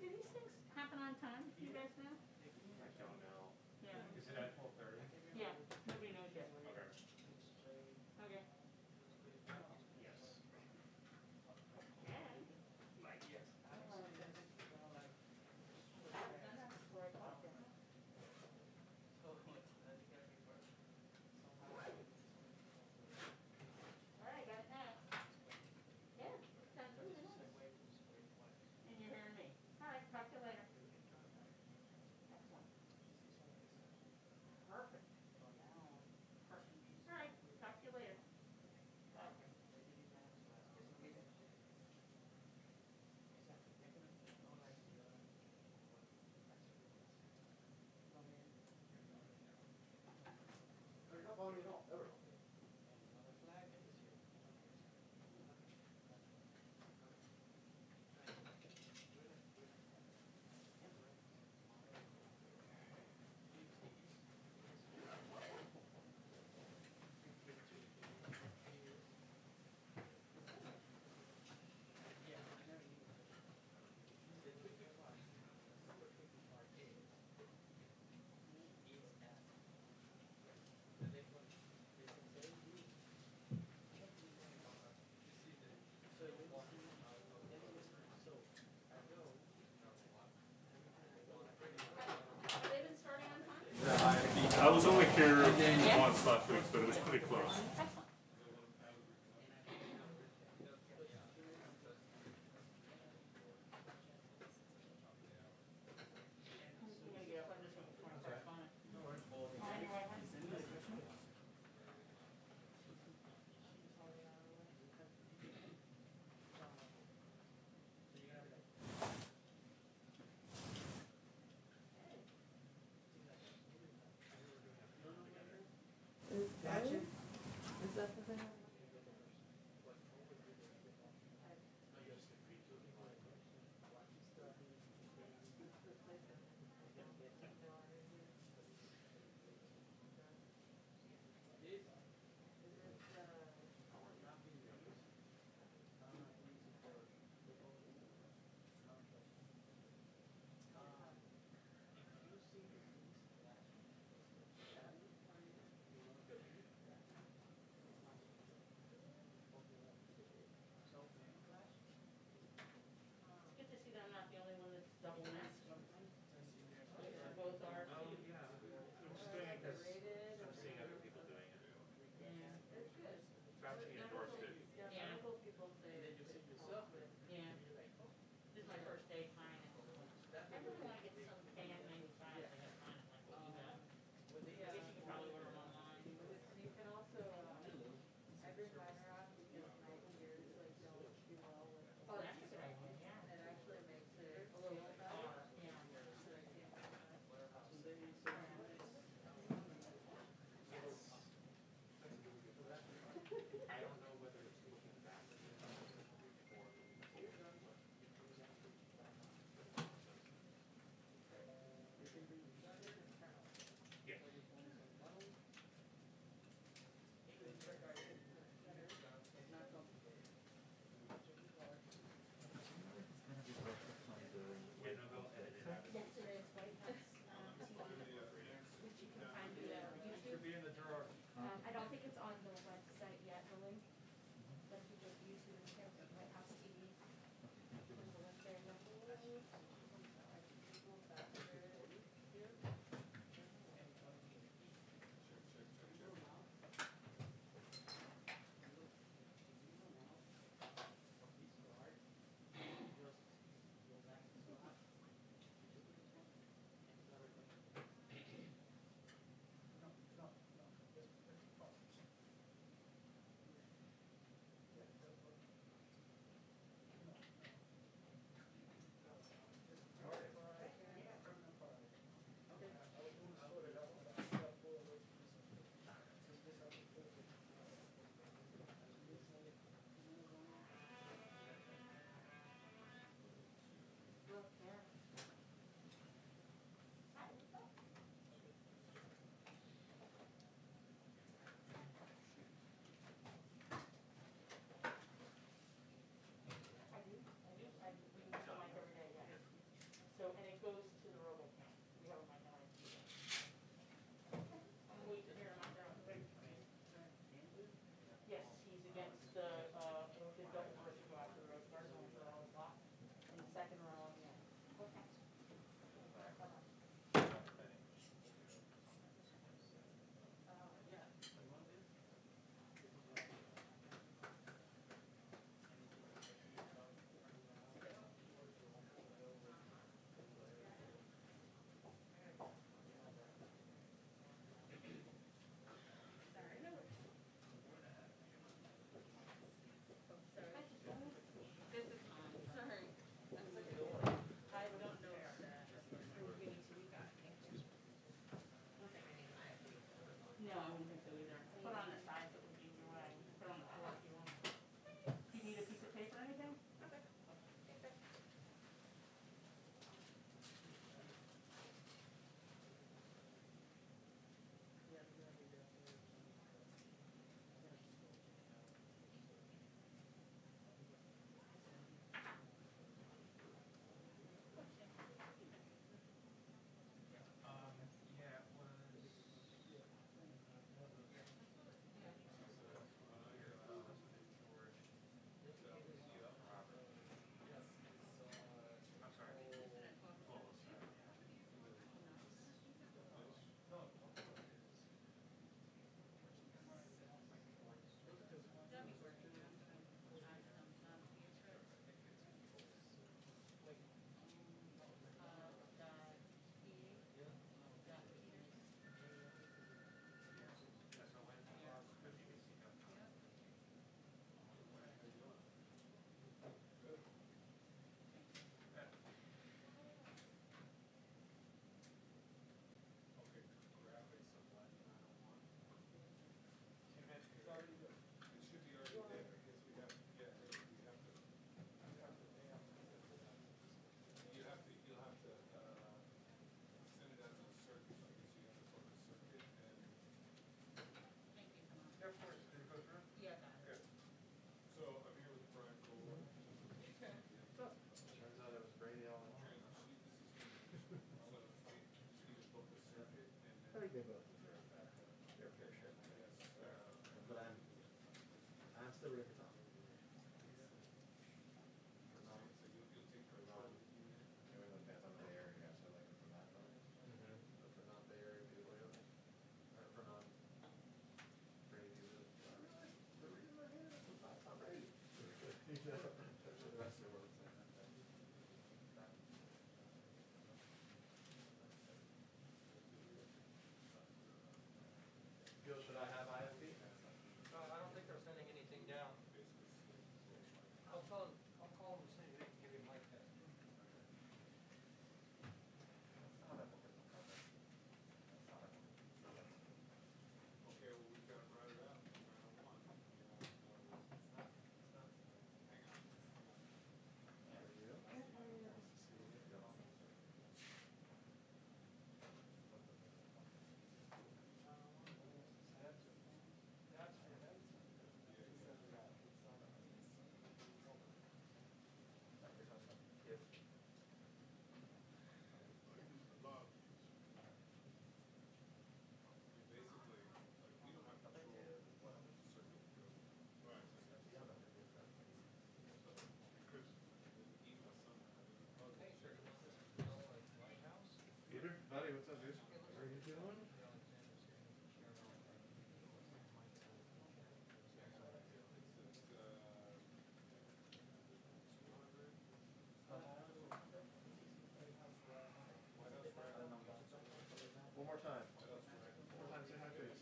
do these things happen on time? Do you guys know? I don't know. Yeah. Is it at 12:30? Yeah. Nobody knows yet. Okay. Okay. Yes. And Like, yes. all right, got it now. Yeah. Sounds really nice. And you're hearing me. All right. Talk to you later. Excellent. Perfect. Perfect. All right. Talk to you later. Bye. Not bothering at all, ever. Have they been starting on time? I was only here once last week, but it was pretty close. Excellent. I'm gonna get up on this one before I start on it. On your right hand. Gotcha. Is that the thing? It's good to see that I'm not the only one that's double masked. Both are. Oh, yeah. I'm just doing it because I'm seeing other people doing it. Yeah. It's good. Fauci endorsed it. Yeah, Yeah. medical people say. Yeah. This is my first day trying it. I really want to get some KN95. I got mine. I'm like, what you got? I guess you can probably order them online. You can also, I bring mine around because my ears like don't do well with. Oh, that's a good idea. Yeah. It actually makes it a little better. Yeah. So I can't do that. I don't know whether it's looking back or forward. think they both deserve their fair share. But I'm still rooting for Tom. New England fans, I'm in the area, so like from that point. But for not Bay Area people, or for not Brady people, the reason I hate it is not Tom Brady. That's what the rest of the world is saying. Gil, should I have IFP? I don't think they're sending anything down. I'll call them and see if they can give you my test. Okay, well, we've got to write it out. Peter, buddy, what's up, dude? How are you doing? One more time. One more time, say hi, please.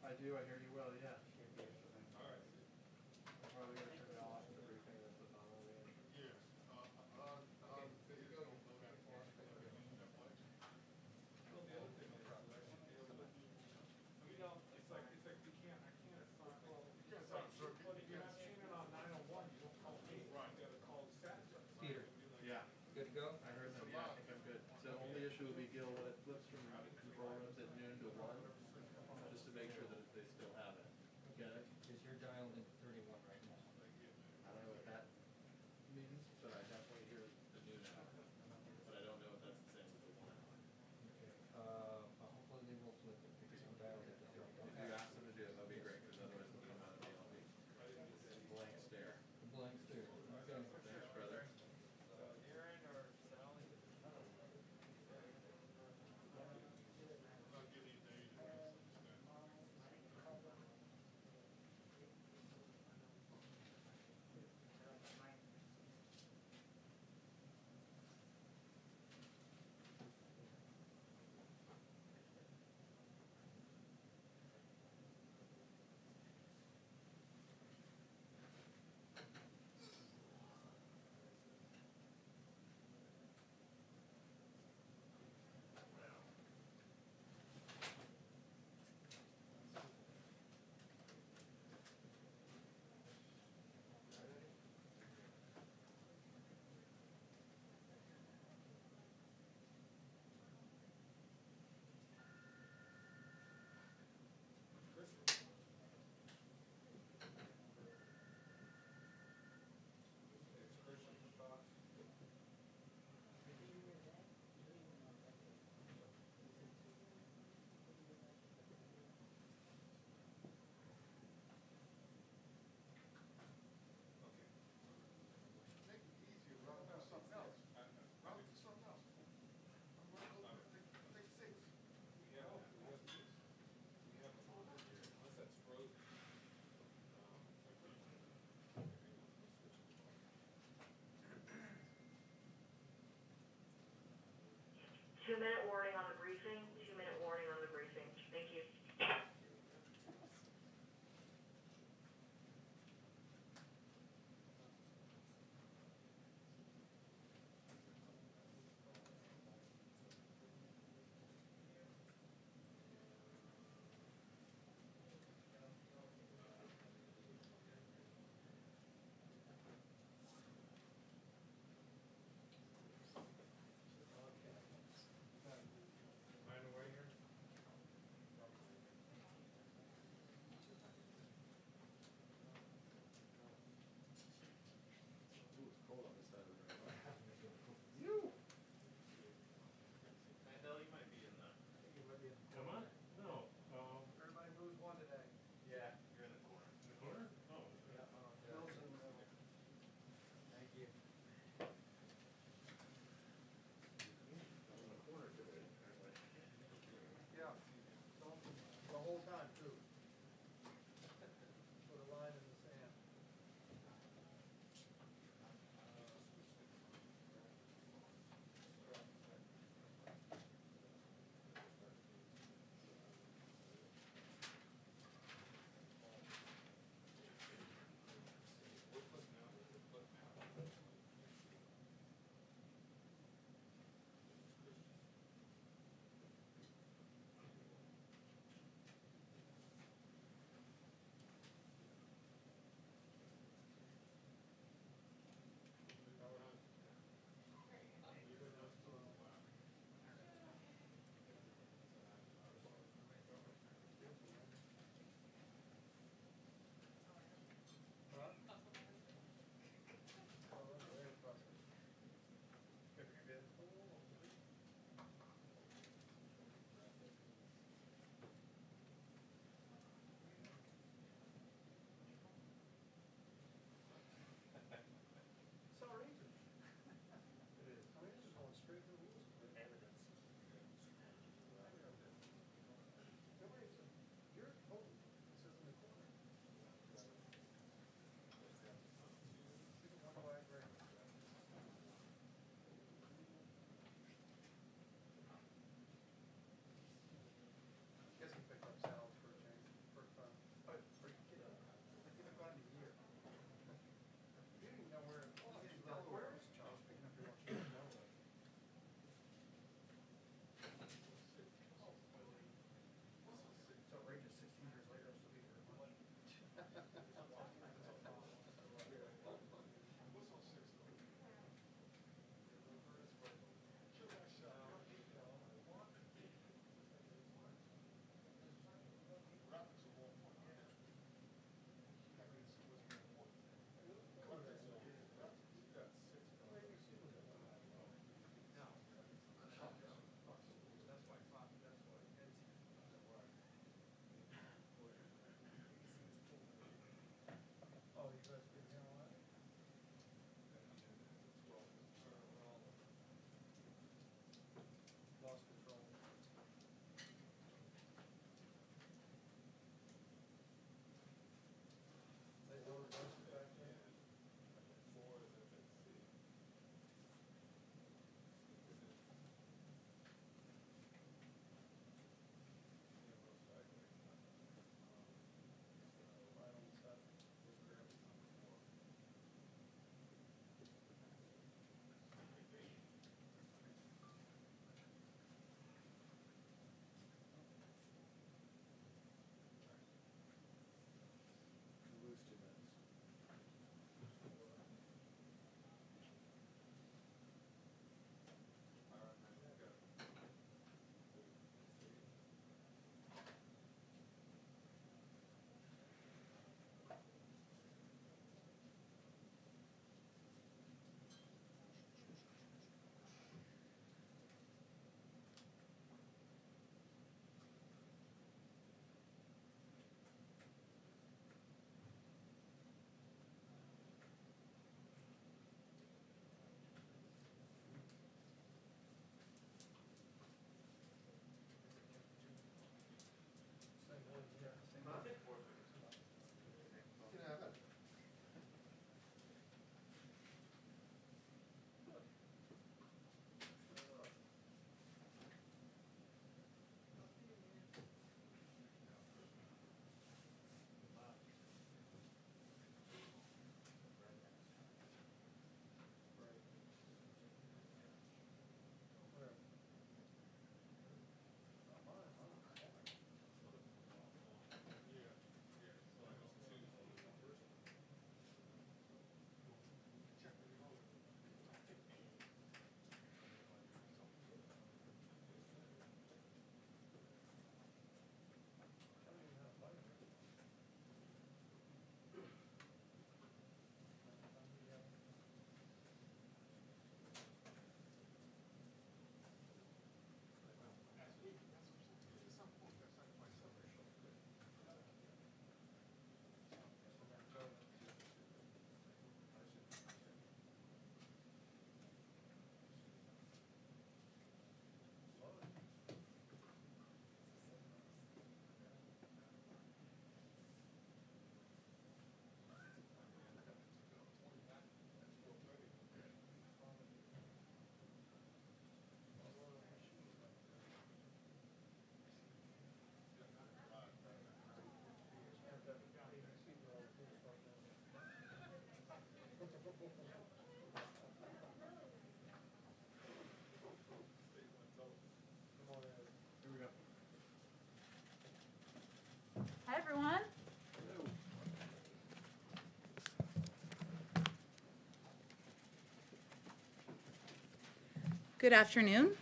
I do, I hear you well, yeah. All right. I'm probably gonna turn it all off in the briefing and then put it on all the way. Yes, there you go. Well, the other thing is, I should be able to, you know, it's like I can't assign, well, you can't assign, but if you're not seeing it on 901, you don't call me. Right. You gotta call the status. Peter. Yeah. Good to go? I heard them, yeah, I think I'm good. So only issue would be Gil, when it flips from control rooms at noon to 1, just to make sure that they still have it. Get it? Because you're dialed into 31 right now. I don't know what that means, but I definitely hear the noon hour. But I don't know if that's the same as the 1 hour. Okay. Hopefully they will flip it because I'm dialed into 31. If you ask them to do it, that'd be great, because otherwise they'll come out of me and I'll be blank stare. The blanks there. Okay. Thanks, brother. Aaron or Sally? Good afternoon.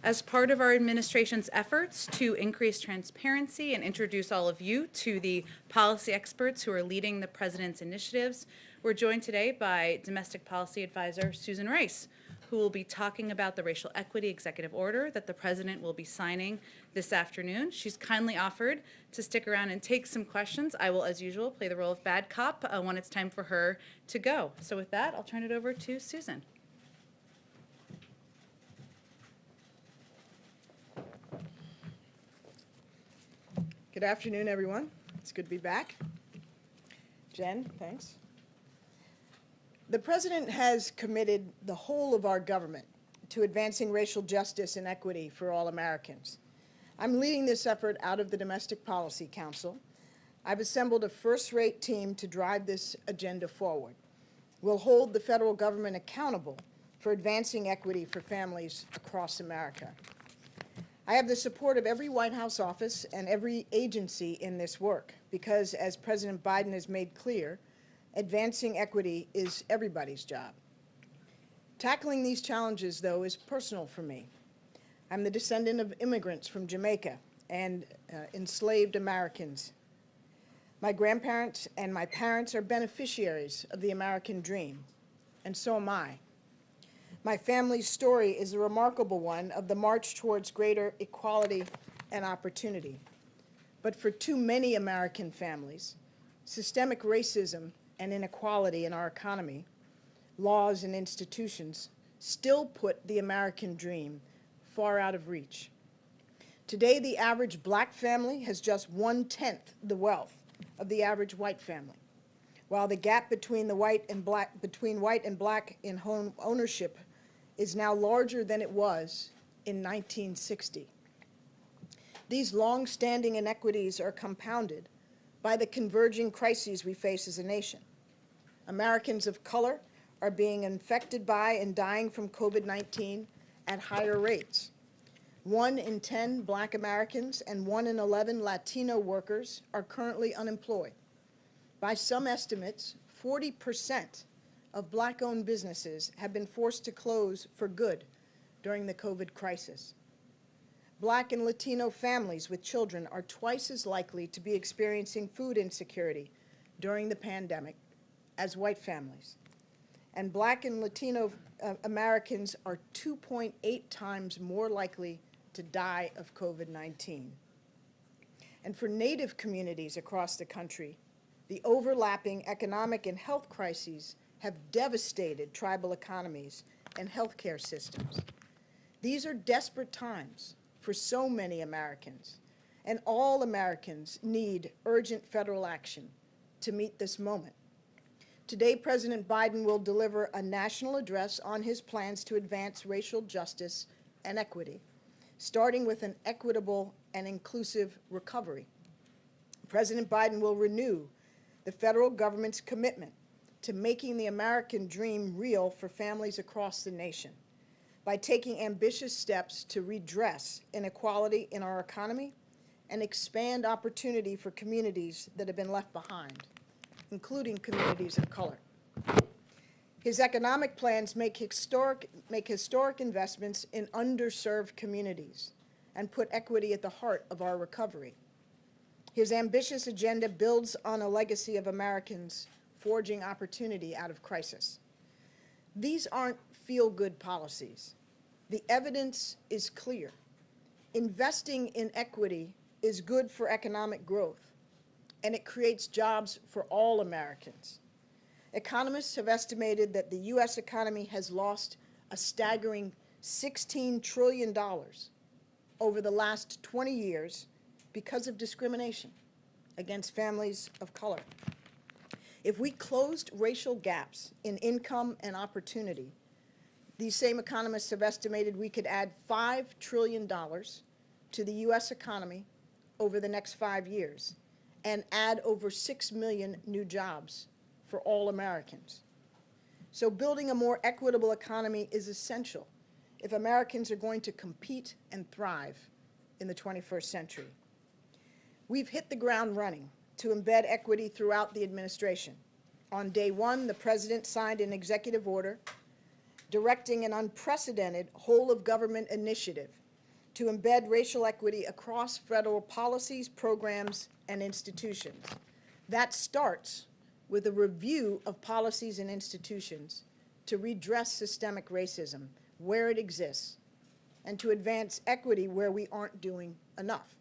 As part of our administration's efforts to increase transparency and introduce all of you to the policy experts who are leading the President's initiatives, we're joined today by Domestic Policy Advisor Susan Rice, who will be talking about the racial equity executive order that the President will be signing this afternoon. She's kindly offered to stick around and take some questions. I will, as usual, play the role of bad cop when it's time for her to go. So with that, I'll turn it over to Susan. Good afternoon, everyone. It's good to be back. Jen, thanks. The President has committed the whole of our government to advancing racial justice and equity for all Americans. I'm leading this effort out of the Domestic Policy Council. I've assembled a first-rate team to drive this agenda forward. We'll hold the federal government accountable for advancing equity for families across America. I have the support of every White House office and every agency in this work because, as President Biden has made clear, advancing equity is everybody's job. Tackling these challenges, though, is personal for me. I'm the descendant of immigrants from Jamaica and enslaved Americans. My grandparents and my parents are beneficiaries of the American dream, and so am I. My family's story is a remarkable one of the march towards greater equality and opportunity. But for too many American families, systemic racism and inequality in our economy, laws and institutions still put the American dream far out of reach. Today, the average black family has just 1/10 the wealth of the average white family, while the gap between white and black in home ownership is now larger than it was in 1960. These long-standing inequities are compounded by the converging crises we face as a nation. Americans of color are being infected by and dying from COVID-19 at higher rates. 1 in 10 black Americans and 1 in 11 Latino workers are currently unemployed. By some estimates, 40% of black-owned businesses have been forced to close for good during the COVID crisis. Black and Latino families with children are twice as likely to be experiencing food insecurity during the pandemic as white families. And black and Latino Americans are 2.8 times more likely to die of COVID-19. And for Native communities across the country, the overlapping economic and health crises have devastated tribal economies and healthcare systems. These are desperate times for so many Americans, and all Americans need urgent federal action to meet this moment. Today, President Biden will deliver a national address on his plans to advance racial justice and equity, starting with an equitable and inclusive recovery. President Biden will renew the federal government's commitment to making the American dream real for families across the nation by taking ambitious steps to redress inequality in our economy and expand opportunity for communities that have been left behind, including communities of color. His economic plans make historic investments in underserved communities and put equity at the heart of our recovery. His ambitious agenda builds on a legacy of Americans forging opportunity out of crisis. These aren't feel-good policies. The evidence is clear. Investing in equity is good for economic growth, and it creates jobs for all Americans. Economists have estimated that the U.S. economy has lost a staggering $16 trillion over the last 20 years because of discrimination against families of color. If we closed racial gaps in income and opportunity, these same economists have estimated we could add $5 trillion to the U.S. economy over the next 5 years and add over 6 million new jobs for all Americans. So building a more equitable economy is essential if Americans are going to compete and thrive in the 21st century. We've hit the ground running to embed equity throughout the administration. On day one, the President signed an executive order directing an unprecedented whole-of-government initiative to embed racial equity across federal policies, programs, and institutions. That starts with a review of policies and institutions to redress systemic racism where it exists and to advance equity where we aren't doing enough.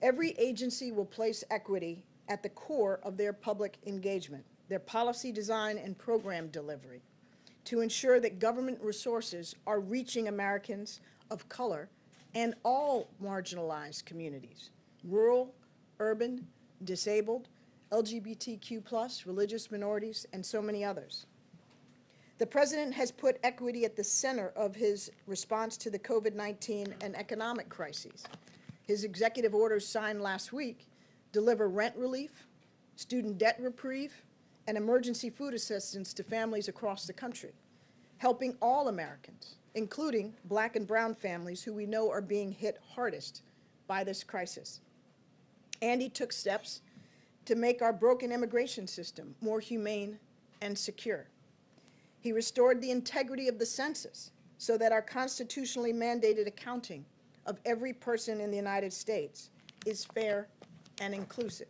Every agency will place equity at the core of their public engagement, their policy design and program delivery, to ensure that government resources are reaching Americans of color and all marginalized communities, rural, urban, disabled, LGBTQ+, religious minorities, and so many others. The President has put equity at the center of his response to the COVID-19 and economic crises. His executive orders signed last week deliver rent relief, student debt reprieve, and emergency food assistance to families across the country, helping all Americans, including Black and brown families who we know are being hit hardest by this crisis. And he took steps to make our broken immigration system more humane and secure. He restored the integrity of the census so that our constitutionally mandated accounting of every person in the United States is fair and inclusive.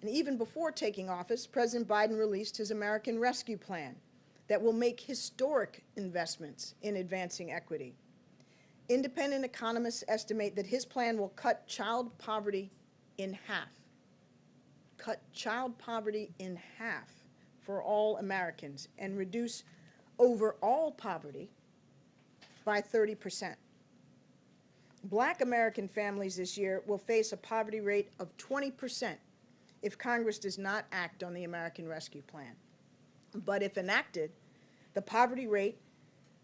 And even before taking office, President Biden released his American Rescue Plan that will make historic investments in advancing equity. Independent economists estimate that his plan will cut child poverty in half. Cut child poverty in half for all Americans and reduce overall poverty by 30%. Black American families this year will face a poverty rate of 20% if Congress does not act on the American Rescue Plan. But if enacted, the poverty rate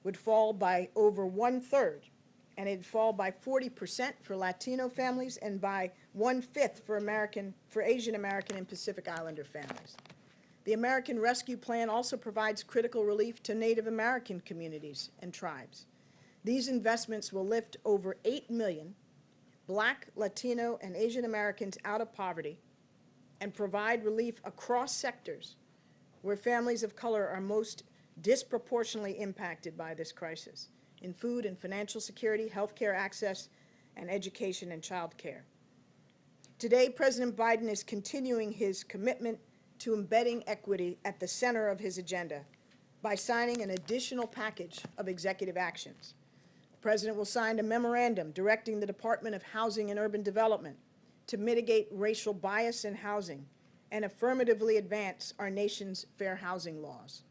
would fall by over 1/3, and it'd fall by 40% for Latino families and by 1/5 for Asian American and Pacific Islander families. The American Rescue Plan also provides critical relief to Native American communities and tribes. These investments will lift over 8 million Black, Latino, and Asian Americans out of poverty and provide relief across sectors where families of color are most disproportionately impacted by this crisis, in food and financial security, healthcare access, and education and child care. Today, President Biden is continuing his commitment to embedding equity at the center of his agenda by signing an additional package of executive actions. The President will sign a memorandum directing the Department of Housing and Urban Development to mitigate racial bias in housing and affirmatively advance our nation's fair housing laws.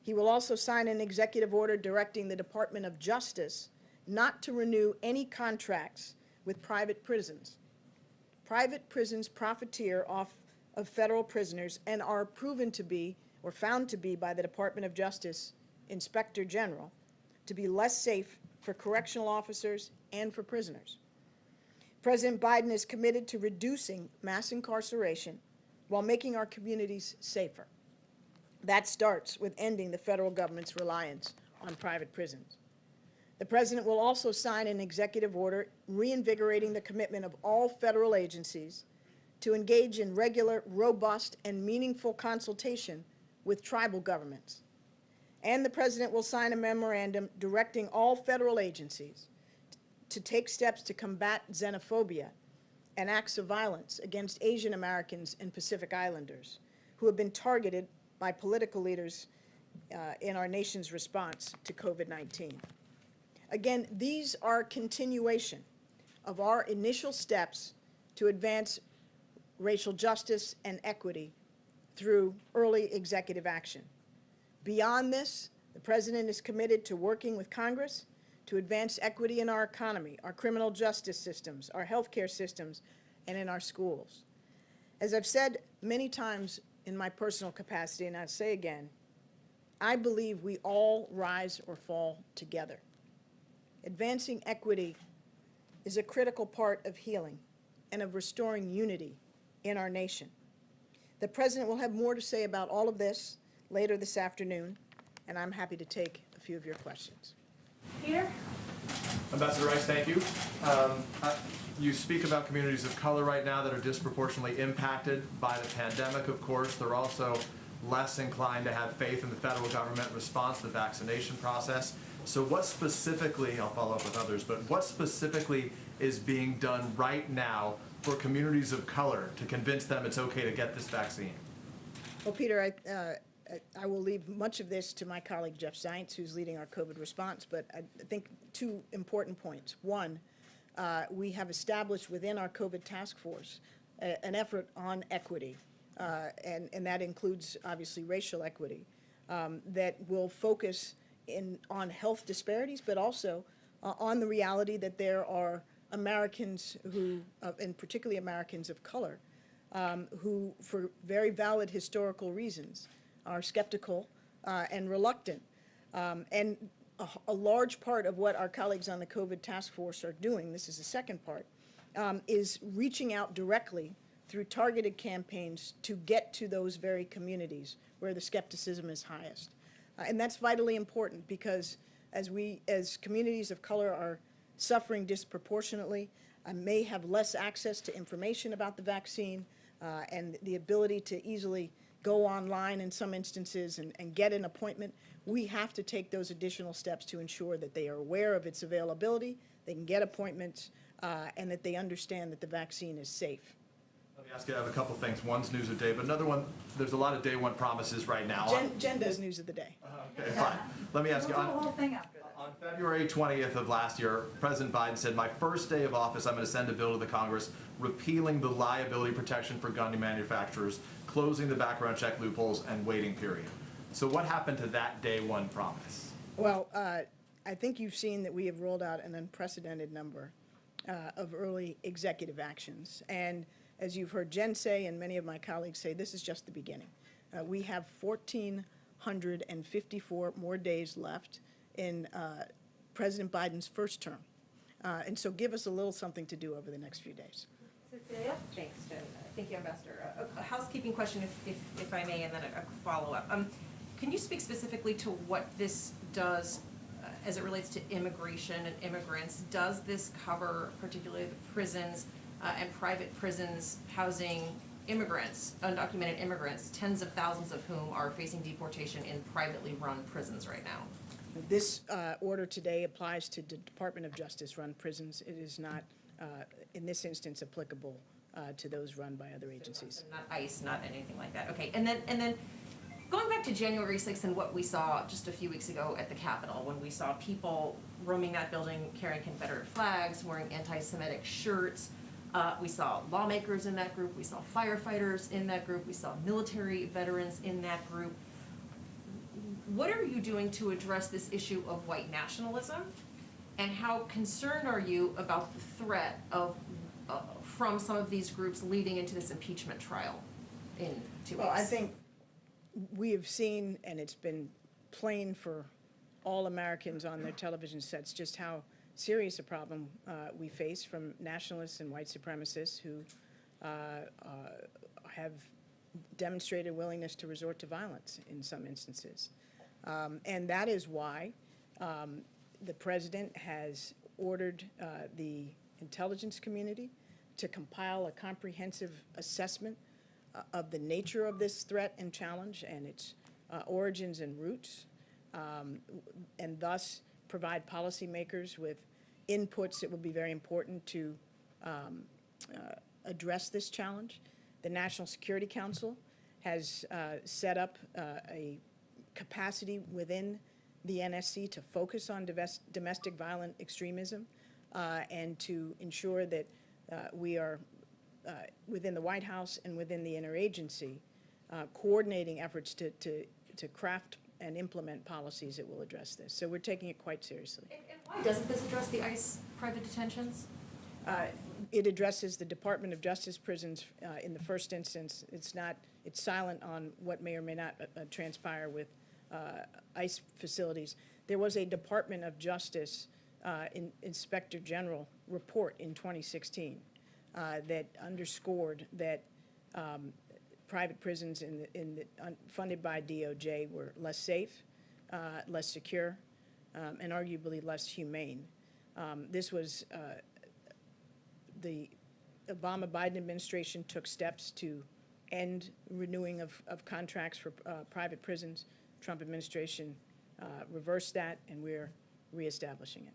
He will also sign an executive order directing the Department of Justice not to renew any contracts with private prisons. Private prisons profiteer off of federal prisoners and are proven to be, or found to be by the Department of Justice Inspector General, to be less safe for correctional officers and for prisoners. President Biden is committed to reducing mass incarceration while making our communities safer. That starts with ending the federal government's reliance on private prisons. The President will also sign an executive order reinvigorating the commitment of all federal agencies to engage in regular, robust, and meaningful consultation with tribal governments. And the President will sign a memorandum directing all federal agencies to take steps to combat xenophobia and acts of violence against Asian Americans and Pacific Islanders who have been targeted by political leaders in our nation's response to COVID-19. Again, these are continuation of our initial steps to advance racial justice and equity through early executive action. Beyond this, the President is committed to working with Congress to advance equity in our economy, our criminal justice systems, our healthcare systems, and in our schools. As I've said many times in my personal capacity, and I'll say again, I believe we all rise or fall together. Advancing equity is a critical part of healing and of restoring unity in our nation. The President will have more to say about all of this later this afternoon, and I'm happy to take a few of your questions. Peter? Ambassador Rice, thank you. You speak about communities of color right now that are disproportionately impacted by the pandemic, of course. They're also less inclined to have faith in the federal government response to the vaccination process. So what specifically, I'll follow up with others, but what specifically is being done right now for communities of color to convince them it's okay to get this vaccine? Well, Peter, I will leave much of this to my colleague Jeff Zients, who's leading our COVID response, but I think two important points. One, we have established within our COVID task force an effort on equity, and that includes obviously racial equity, that will focus on health disparities, but also on the reality that there are Americans who, and particularly Americans of color, who, for very valid historical reasons, are skeptical and reluctant. And a large part of what our colleagues on the COVID task force are doing, this is the second part, is reaching out directly through targeted campaigns to get to those very communities where the skepticism is highest. And that's vitally important because as communities of color are suffering disproportionately, may have less access to information about the vaccine and the ability to easily go online in some instances and get an appointment, we have to take those additional steps to ensure that they are aware of its availability, they can get appointments, and that they understand that the vaccine is safe. Let me ask you, I have a couple things. One's news of the day, but another one, there's a lot of day one promises right now. Jen does news of the day. Okay, fine. Let me ask you, We'll do the whole thing after that. on February 20th of last year, President Biden said, my first day of office, I'm going to send a bill to the Congress repealing the liability protection for gun manufacturers, closing the background check loopholes, and waiting period. So what happened to that day one promise? Well, I think you've seen that we have rolled out an unprecedented number of early executive actions. And as you've heard Jen say and many of my colleagues say, this is just the beginning. We have 1,454 more days left in President Biden's first term. And so give us a little something to do over the next few days. Cecilia? Thanks, Jen. Thank you, Ambassador. A housekeeping question, if I may, and then a follow-up. Can you speak specifically to what this does as it relates to immigration and immigrants? Does this cover particularly the prisons and private prisons housing immigrants, undocumented immigrants, tens of thousands of whom are facing deportation in privately run prisons right now? This order today applies to the Department of Justice run prisons. It is not, in this instance, applicable to those run by other agencies. So not ICE, not anything like that. Okay, and then going back to January 6th and what we saw just a few weeks ago at the Capitol, when we saw people roaming that building carrying Confederate flags, wearing anti-Semitic shirts. We saw lawmakers in that group. We saw firefighters in that group. We saw military veterans in that group. What are you doing to address this issue of white nationalism? And how concerned are you about the threat of from some of these groups leading into this impeachment trial in 2 weeks? Well, I think we have seen, and it's been plain for all Americans on their television sets, just how serious a problem we face from nationalists and white supremacists who have demonstrated willingness to resort to violence in some instances. And that is why the president has ordered the intelligence community to compile a comprehensive assessment of the nature of this threat and challenge and its origins and roots, and thus provide policymakers with inputs that will be very important to address this challenge. The National Security Council has set up a capacity within the NSC to focus on domestic violent extremism and to ensure that we are within the White House and within the interagency coordinating efforts to craft and implement policies that will address this. So we're taking it quite seriously. And why doesn't this address the ICE private detentions? It addresses the Department of Justice prisons in the first instance. It's silent on what may or may not transpire with ICE facilities. There was a Department of Justice Inspector General report in 2016 that underscored that private prisons funded by DOJ were less safe, less secure, and arguably less humane. This was the Obama-Biden administration took steps to end renewing of contracts for private prisons. Trump administration reversed that, and we're reestablishing it.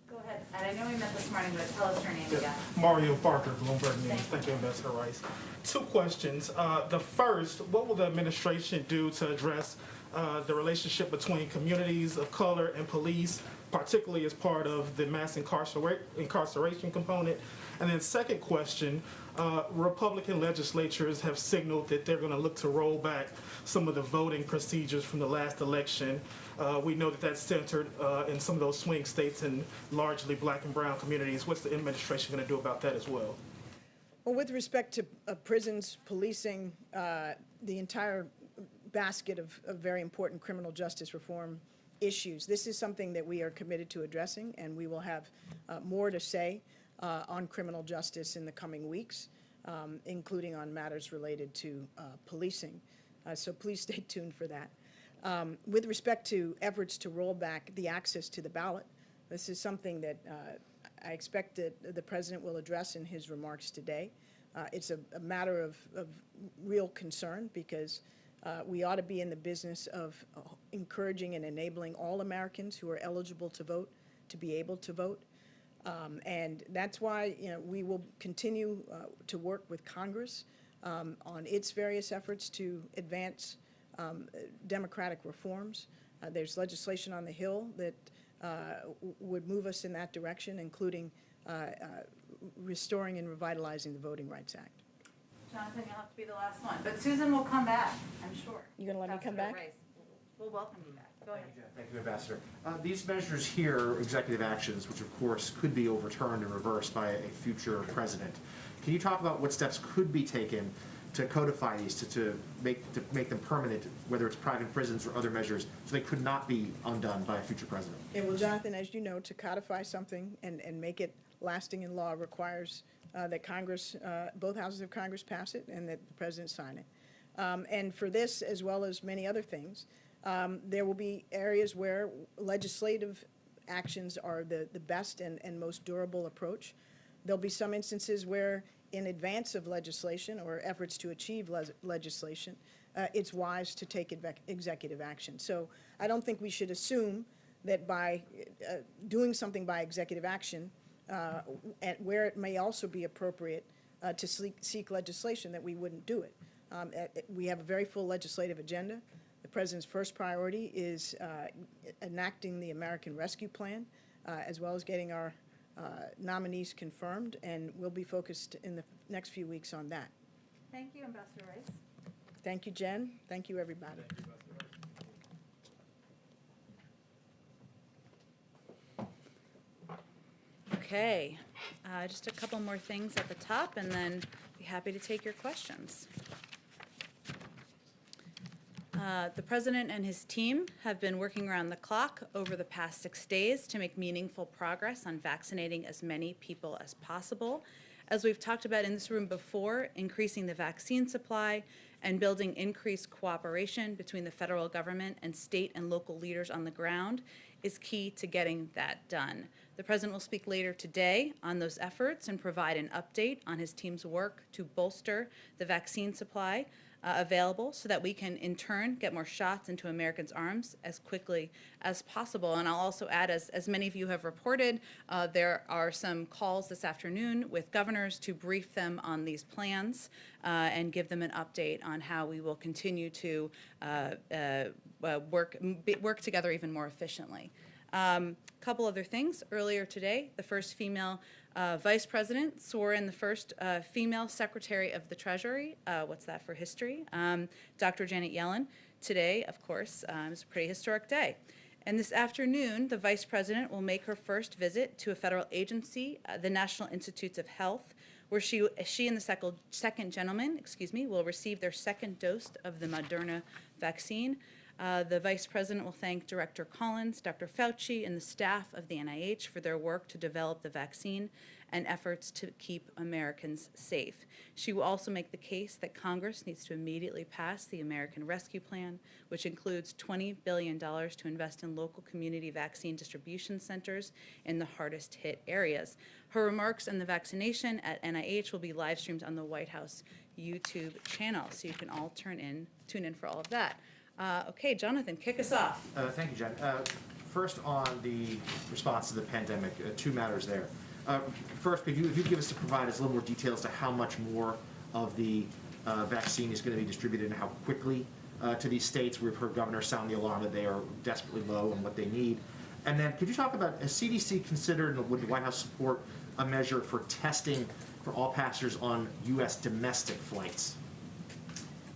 Go ahead. And I know we met this morning, but tell us your name again. Mario Parker, Bloomberg News. Thank you, Ambassador Rice. Two questions. The first, what will the administration do to address the relationship between communities of color and police, particularly as part of the mass incarceration component? And then second question, Republican legislatures have signaled that they're going to look to roll back some of the voting procedures from the last election. We know that that's centered in some of those swing states and largely black and brown communities. What's the administration going to do about that as well? Well, with respect to prisons, policing, the entire basket of very important criminal justice reform issues, this is something that we are committed to addressing, and we will have more to say on criminal justice in the coming weeks, including on matters related to policing. So please stay tuned for that. With respect to efforts to roll back the access to the ballot, this is something that I expect that the President will address in his remarks today. It's a matter of real concern because we ought to be in the business of encouraging and enabling all Americans who are eligible to vote to be able to vote. And that's why we will continue to work with Congress on its various efforts to advance democratic reforms. There's legislation on the Hill that would move us in that direction, including restoring and revitalizing the Voting Rights Act. Jonathan, you'll have to be the last one, but Susan will come back, I'm sure. You gonna let me come back? We'll welcome you back. Go ahead. Thank you, Ambassador. These measures here are executive actions, which of course could be overturned and reversed by a future president. Can you talk about what steps could be taken to codify these, to make them permanent, whether it's private prisons or other measures, so they could not be undone by a future president? Yeah, well, Jonathan, as you know, to codify something and make it lasting in law requires that Congress, both houses of Congress pass it and that the President sign it. And for this, as well as many other things, there will be areas where legislative actions are the best and most durable approach. There'll be some instances where in advance of legislation or efforts to achieve legislation, it's wise to take executive action. So I don't think we should assume that by doing something by executive action, where it may also be appropriate to seek legislation, that we wouldn't do it. We have a very full legislative agenda. The President's first priority is enacting the American Rescue Plan, as well as getting our nominees confirmed, and we'll be focused in the next few weeks on that. Thank you, Ambassador Rice. Thank you, Jen. Thank you, everybody. Okay, just a couple more things at the top, and then be happy to take your questions. The President and his team have been working around the clock over the past 6 days to make meaningful progress on vaccinating as many people as possible. As we've talked about in this room before, increasing the vaccine supply and building increased cooperation between the federal government and state and local leaders on the ground is key to getting that done. The President will speak later today on those efforts and provide an update on his team's work to bolster the vaccine supply available so that we can, in turn, get more shots into Americans' arms as quickly as possible. And I'll also add, as many of you have reported, there are some calls this afternoon with governors to brief them on these plans and give them an update on how we will continue to work together even more efficiently. Couple other things. Earlier today, the first female Vice President swore in the first female Secretary of the Treasury. What's that for history? Dr. Janet Yellen. Today, of course, is a pretty historic day. And this afternoon, the Vice President will make her first visit to a federal agency, the National Institutes of Health, where she and the second gentleman, will receive their second dose of the Moderna vaccine. The Vice President will thank Director Collins, Dr. Fauci, and the staff of the NIH for their work to develop the vaccine and efforts to keep Americans safe. She will also make the case that Congress needs to immediately pass the American Rescue Plan, which includes $20 billion to invest in local community vaccine distribution centers in the hardest hit areas. Her remarks on the vaccination at NIH will be live streamed on the White House YouTube channel. So you can all tune in for all of that. Okay, Jonathan, kick us off. Thank you, Jen. First, on the response to the pandemic, two matters there. First, if you give us to provide us a little more detail as to how much more of the vaccine is going to be distributed and how quickly to these states. We've heard governors sound the alarm that they are desperately low on what they need. And then could you talk about, has CDC considered, and would the White House support a measure for testing for all passengers on U.S. domestic flights?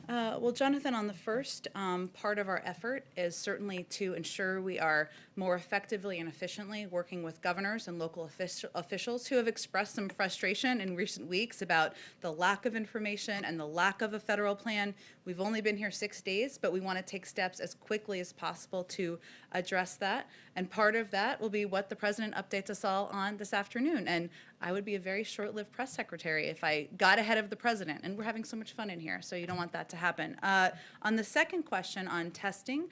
Well, Jonathan, on the first part of our effort is certainly to ensure we are more effectively and efficiently working with governors and local officials who have expressed some frustration in recent weeks about the lack of information and the lack of a federal plan. We've only been here 6 days, but we want to take steps as quickly as possible to address that. And part of that will be what the president updates us all on this afternoon. And I would be a very short-lived press secretary if I got ahead of the president. And we're having so much fun in here, so you don't want that to happen. On the second question on testing,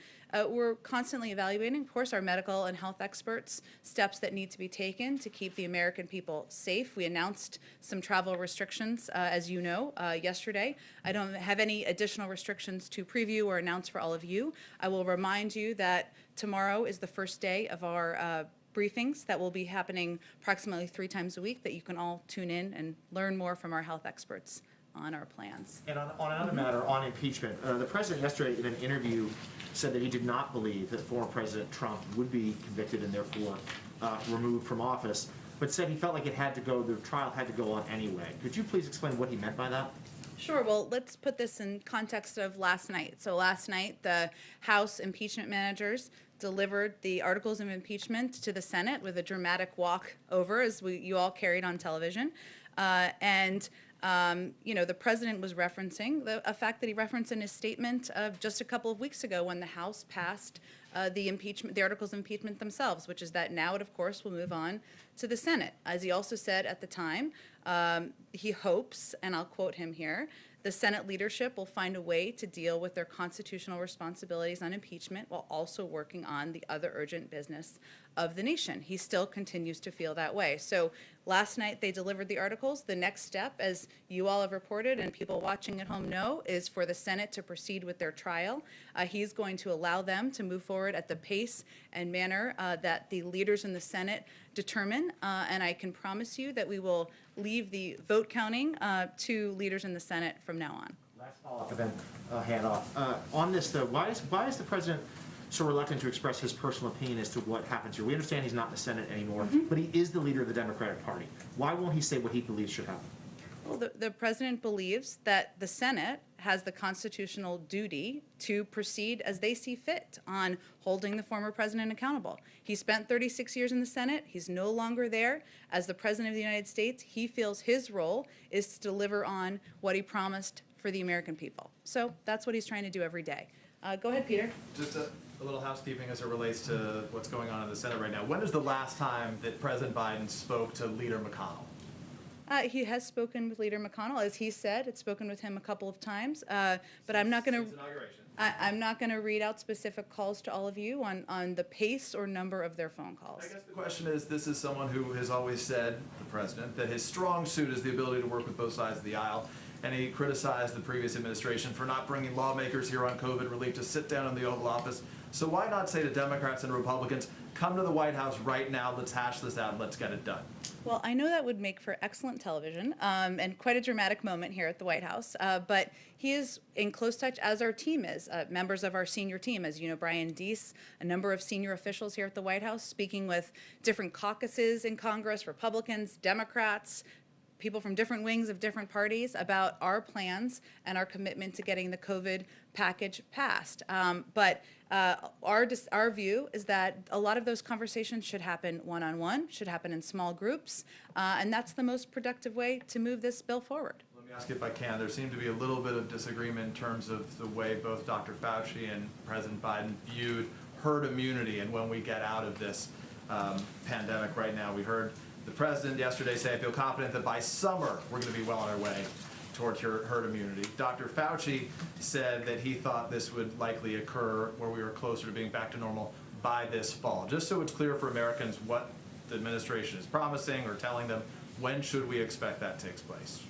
we're constantly evaluating, of course, our medical and health experts, steps that need to be taken to keep the American people safe. We announced some travel restrictions, as you know, yesterday. I don't have any additional restrictions to preview or announce for all of you. I will remind you that tomorrow is the first day of our briefings that will be happening approximately 3 times a week that you can all tune in and learn more from our health experts on our plans. And on another matter, on impeachment, the president yesterday in an interview said that he did not believe that former President Trump would be convicted and therefore removed from office, but said he felt like the trial had to go on anyway. Could you please explain what he meant by that? Sure. Well, let's put this in context of last night. So last night, the House impeachment managers delivered the articles of impeachment to the Senate with a dramatic walk over, as you all carried on television. The president was referencing a fact that he referenced in his statement just a couple of weeks ago when the House passed the articles of impeachment themselves, which is that now it, of course, will move on to the Senate. As he also said at the time, he hopes, and I'll quote him here, the Senate leadership will find a way to deal with their constitutional responsibilities on impeachment while also working on the other urgent business of the nation. He still continues to feel that way. So last night they delivered the articles. The next step, as you all have reported and people watching at home know, is for the Senate to proceed with their trial. He's going to allow them to move forward at the pace and manner that the leaders in the Senate determine. And I can promise you that we will leave the vote counting to leaders in the Senate from now on. Last follow-up and then hand off. On this, though, why is the president so reluctant to express his personal opinion as to what happens here? We understand he's not in the Senate anymore, but he is the leader of the Democratic Party. Why won't he say what he believes should happen? Well, the president believes that the Senate has the constitutional duty to proceed as they see fit on holding the former president accountable. He spent 36 years in the Senate. He's no longer there. As the president of the United States, he feels his role is to deliver on what he promised for the American people. So that's what he's trying to do every day. Go ahead, Peter. Just a little housekeeping as it relates to what's going on in the Senate right now. When is the last time that President Biden spoke to Leader McConnell? He has spoken with Leader McConnell, as he said. It's spoken with him a couple of times, but I'm not going to. I'm not going to read out specific calls to all of you on the pace or number of their phone calls. I guess the question is, this is someone who has always said, the president, that his strong suit is the ability to work with both sides of the aisle. And he criticized the previous administration for not bringing lawmakers here on COVID relief to sit down in the Oval Office. So why not say to Democrats and Republicans, come to the White House right now, let's hash this out, and let's get it done? Well, I know that would make for excellent television and quite a dramatic moment here at the White House, but he is in close touch, as our team is, members of our senior team, as you know, Brian Deese, a number of senior officials here at the White House, speaking with different caucuses in Congress, Republicans, Democrats, people from different wings of different parties about our plans and our commitment to getting the COVID package passed. But our view is that a lot of those conversations should happen one-on-one, should happen in small groups, and that's the most productive way to move this bill forward. Let me ask you if I can. There seemed to be a little bit of disagreement in terms of the way both Dr. Fauci and President Biden viewed herd immunity and when we get out of this pandemic right now. We heard the president yesterday say, I feel confident that by summer we're going to be well on our way towards herd immunity. Dr. Fauci said that he thought this would likely occur where we were closer to being back to normal by this fall. Just so it's clear for Americans what the administration is promising or telling them, when should we expect that takes place?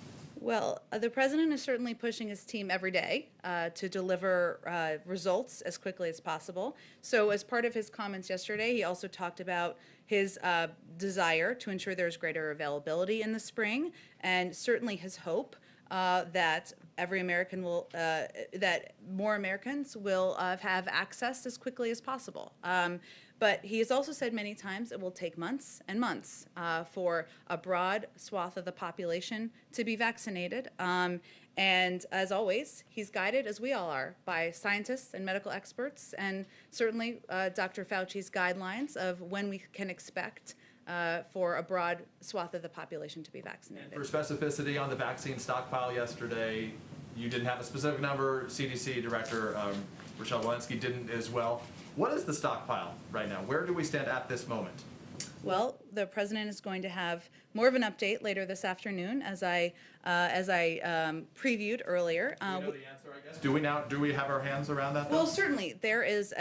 Well, the president is certainly pushing his team every day to deliver results as quickly as possible. So as part of his comments yesterday, he also talked about his desire to ensure there's greater availability in the spring, and certainly his hope that every American will, that more Americans will have access as quickly as possible. But he has also said many times it will take months and months for a broad swath of the population to be vaccinated. And as always, he's guided, as we all are, by scientists and medical experts, and certainly Dr. Fauci's guidelines of when we can expect for a broad swath of the population to be vaccinated. For specificity on the vaccine stockpile yesterday, you didn't have a specific number. CDC Director Rochelle Walensky didn't as well. What is the stockpile right now? Where do we stand at this moment? Well, the president is going to have more of an update later this afternoon, as I previewed earlier. Do we know the answer, I guess? Do we have our hands around that? Well, certainly there is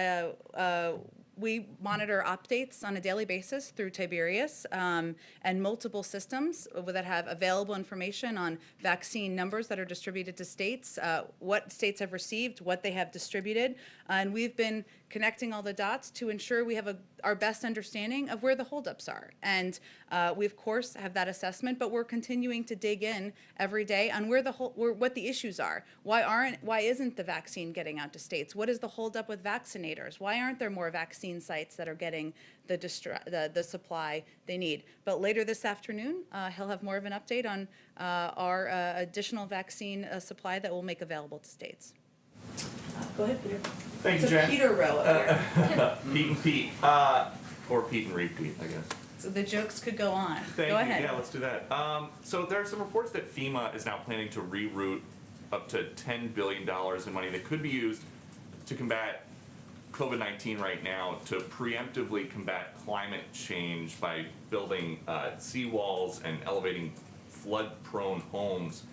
we monitor updates on a daily basis through Tiberius and multiple systems that have available information on vaccine numbers that are distributed to states, what states have received, what they have distributed, and we've been connecting all the dots to ensure we have our best understanding of where the holdups are. And we, of course, have that assessment, but we're continuing to dig in every day on what the issues are. Why isn't the vaccine getting out to states? What is the holdup with vaccinators? Why aren't there more vaccine sites that are getting the supply they need? But later this afternoon, he'll have more of an update on our additional vaccine supply that we'll make available to states. Go ahead, Peter. Thank you, It's a Jen. Peter row up here. Pete and Pete, or Pete and repeat, I guess. So the jokes could go on. Thank Go you. ahead. Yeah, let's do that. So there are some reports that FEMA is now planning to reroute up to $10 billion in money that could be used to combat COVID-19 right now, to preemptively combat climate change by building seawalls and elevating flood-prone homes.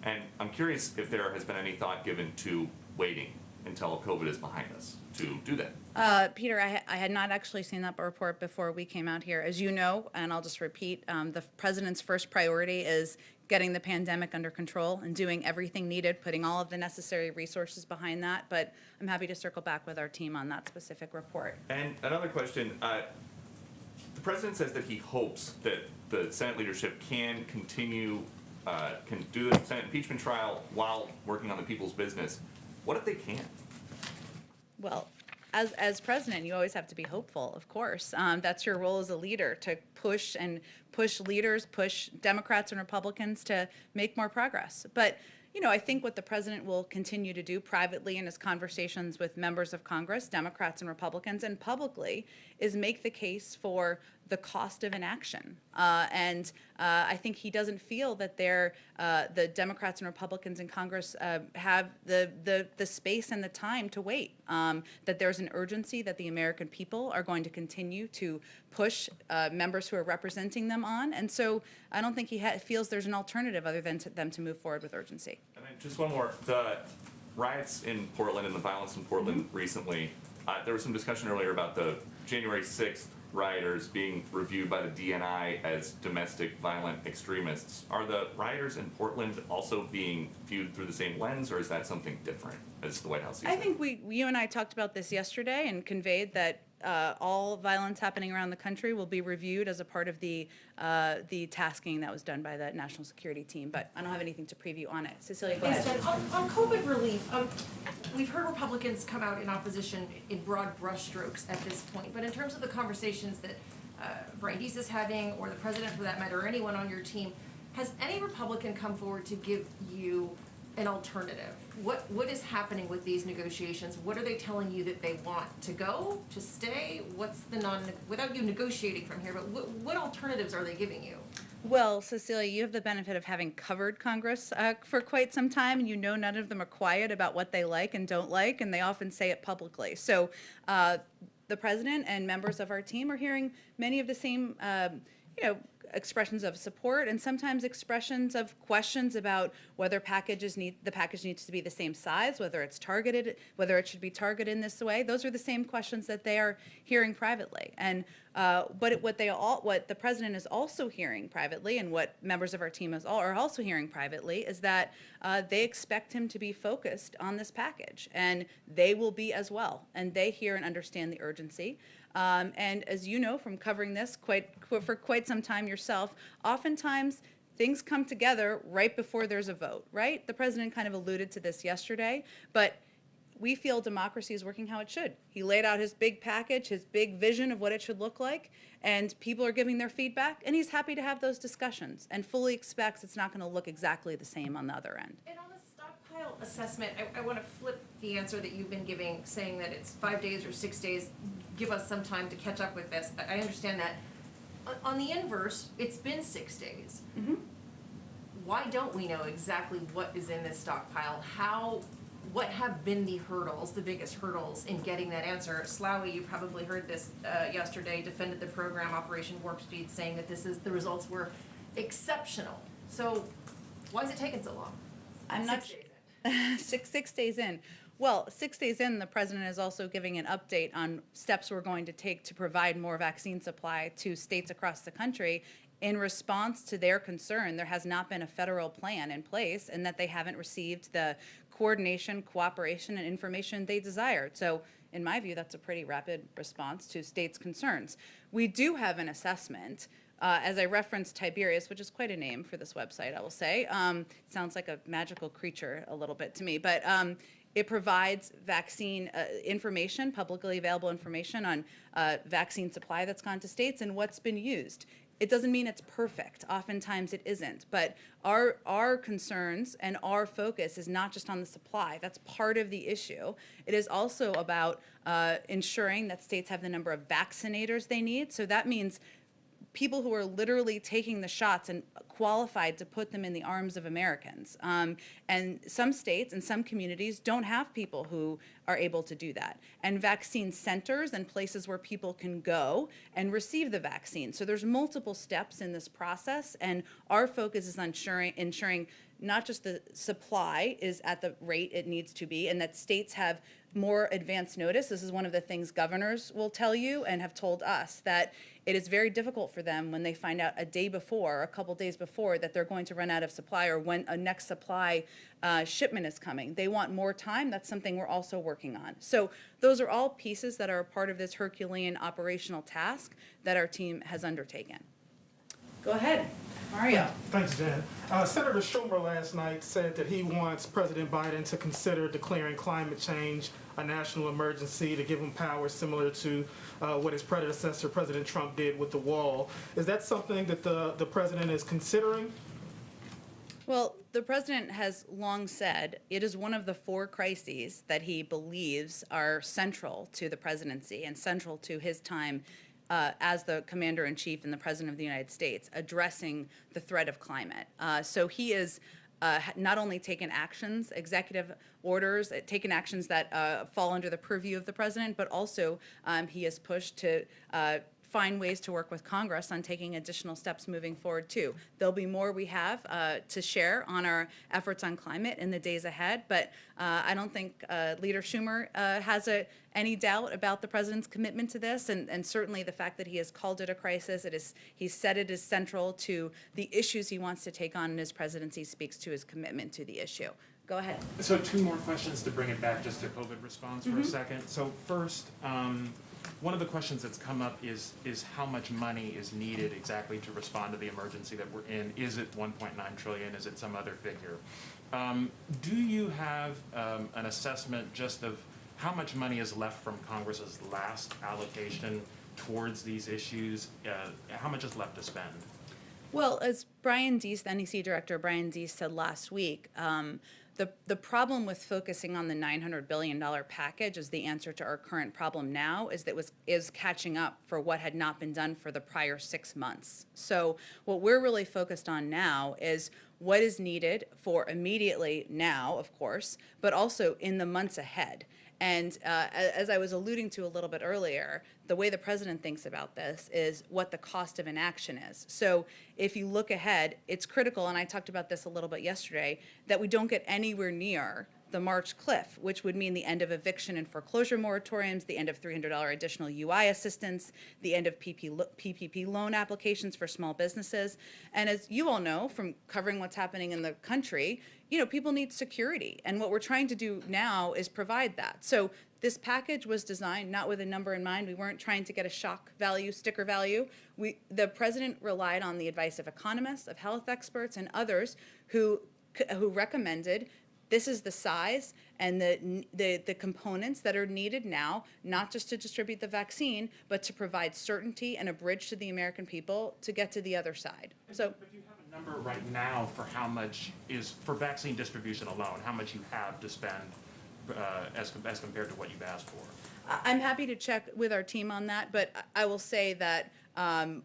And I'm curious if there has been any thought given to waiting until COVID is behind us to do that. Peter, I had not actually seen that report before we came out here. As you know, and I'll just repeat, the president's first priority is getting the pandemic under control and doing everything needed, putting all of the necessary resources behind that. But I'm happy to circle back with our team on that specific report. And another question, the president says that he hopes that the Senate leadership can continue, can do the Senate impeachment trial while working on the people's business. What if they can't? Well, as president, you always have to be hopeful, of course. That's your role as a leader, to push leaders, push Democrats and Republicans to make more progress. But I think what the president will continue to do privately in his conversations with members of Congress, Democrats and Republicans, and publicly, is make the case for the cost of inaction. And I think he doesn't feel that the Democrats and Republicans in Congress have the space and the time to wait, that there's an urgency that the American people are going to continue to push members who are representing them on. And so I don't think he feels there's an alternative other than them to move forward with urgency. And then just one more, the riots in Portland and the violence in Portland recently, there was some discussion earlier about the January 6th rioters being reviewed by the DNI as domestic violent extremists. Are the rioters in Portland also being viewed through the same lens, or is that something different as the White House sees it? I think you and I talked about this yesterday and conveyed that all violence happening around the country will be reviewed as a part of the tasking that was done by the national security team. But I don't have anything to preview on it. Cecilia, go Thanks, ahead. Jen. On COVID relief, we've heard Republicans come out in opposition in broad brushstrokes at this point. But in terms of the conversations that Brandeis is having, or the president for that matter, or anyone on your team, has any Republican come forward to give you an alternative? What is happening with these negotiations? What are they telling you that they want to go, to stay? What's the without you negotiating from here, but what alternatives are they giving you? Well, Cecilia, you have the benefit of having covered Congress for quite some time, and none of them are quiet about what they like and don't like, and they often say it publicly. So the president and members of our team are hearing many of the same expressions of support and sometimes expressions of questions about whether the package needs to be the same size, whether it's targeted, whether it should be targeted in this way. Those are the same questions that they are hearing privately. And what the president is also hearing privately, and what members of our team are also hearing privately, is that they expect him to be focused on this package, and they will be as well. And they hear and understand the urgency. And as you know from covering this for quite some time yourself, oftentimes things come together right before there's a vote, right? The president kind of alluded to this yesterday, but we feel democracy is working how it should. He laid out his big package, his big vision of what it should look like, and people are giving their feedback, and he's happy to have those discussions and fully expects it's not going to look exactly the same on the other end. And on the stockpile assessment, I want to flip the answer that you've been giving, saying that it's 5 days or 6 days. Give us some time to catch up with this. I understand that. On the inverse, it's been 6 days. Mm-hmm. Why don't we know exactly what is in this stockpile? What have been the hurdles, the biggest hurdles in getting that answer? Sloughy, you probably heard this yesterday, defended the program Operation Warp Speed, saying that the results were exceptional. So why is it taking so long? I'm not 6 days in. six days in. Well, 6 days in, the president is also giving an update on steps we're going to take to provide more vaccine supply to states across the country. In response to their concern, there has not been a federal plan in place, and that they haven't received the coordination, cooperation, and information they desired. So in my view, that's a pretty rapid response to states' concerns. We do have an assessment. As I referenced Tiberius, which is quite a name for this website, I will say. Sounds like a magical creature a little bit to me, but it provides vaccine information, publicly available information on vaccine supply that's gone to states and what's been used. It doesn't mean it's perfect. Oftentimes it isn't. But our concerns and our focus is not just on the supply. That's part of the issue. It is also about ensuring that states have the number of vaccinators they need. So that means people who are literally taking the shots and qualified to put them in the arms of Americans. And some states and some communities don't have people who are able to do that. And vaccine centers and places where people can go and receive the vaccine. So there's multiple steps in this process, and our focus is on ensuring not just the supply is at the rate it needs to be, and that states have more advance notice. This is one of the things governors will tell you and have told us, that it is very difficult for them when they find out a day before, a couple days before, that they're going to run out of supply or when a next supply shipment is coming. They want more time. That's something we're also working on. So those are all pieces that are part of this Herculean operational task that our team has undertaken. Go ahead, Mario. Thanks, Jen. Senator Schumer last night said that he wants President Biden to consider declaring climate change a national emergency to give him power similar to what his predecessor, President Trump, did with the wall. Is that something that the president is considering? Well, the president has long said it is one of the 4 crises that he believes are central to the presidency and central to his time as the commander-in-chief and the president of the United States, addressing the threat of climate. So he is not only taken actions, executive orders, taken actions that fall under the purview of the president, but also he has pushed to find ways to work with Congress on taking additional steps moving forward too. There'll be more we have to share on our efforts on climate in the days ahead, but I don't think Leader Schumer has any doubt about the president's commitment to this, and certainly the fact that he has called it a crisis. He's said it is central to the issues he wants to take on in his presidency, speaks to his commitment to the issue. Go ahead. So 2 more questions to bring it back just to COVID response for a second. So first, one of the questions that's come up is how much money is needed exactly to respond to the emergency that we're in. Is it 1.9 trillion? Is it some other figure? Do you have an assessment just of how much money is left from Congress's last allocation towards these issues? How much is left to spend? Well, as Brian Deese, the NEC director, Brian Deese, said last week, the problem with focusing on the $900 billion package as the answer to our current problem now is catching up for what had not been done for the prior 6 months. So what we're really focused on now is what is needed for immediately now, of course, but also in the months ahead. And as I was alluding to a little bit earlier, the way the president thinks about this is what the cost of inaction is. So if you look ahead, it's critical, and I talked about this a little bit yesterday, that we don't get anywhere near the March cliff, which would mean the end of eviction and foreclosure moratoriums, the end of $300 additional UI assistance, the end of PPP loan applications for small businesses. And as you all know from covering what's happening in the country, people need security. And what we're trying to do now is provide that. So this package was designed not with a number in mind. We weren't trying to get a shock value, sticker value. The president relied on the advice of economists, of health experts, and others who recommended this is the size and the components that are needed now, not just to distribute the vaccine, but to provide certainty and a bridge to the American people to get to the other side. So, But you have a number right now for how much is, for vaccine distribution alone, how much you have to spend as compared to what you've asked for? I'm happy to check with our team on that, but I will say that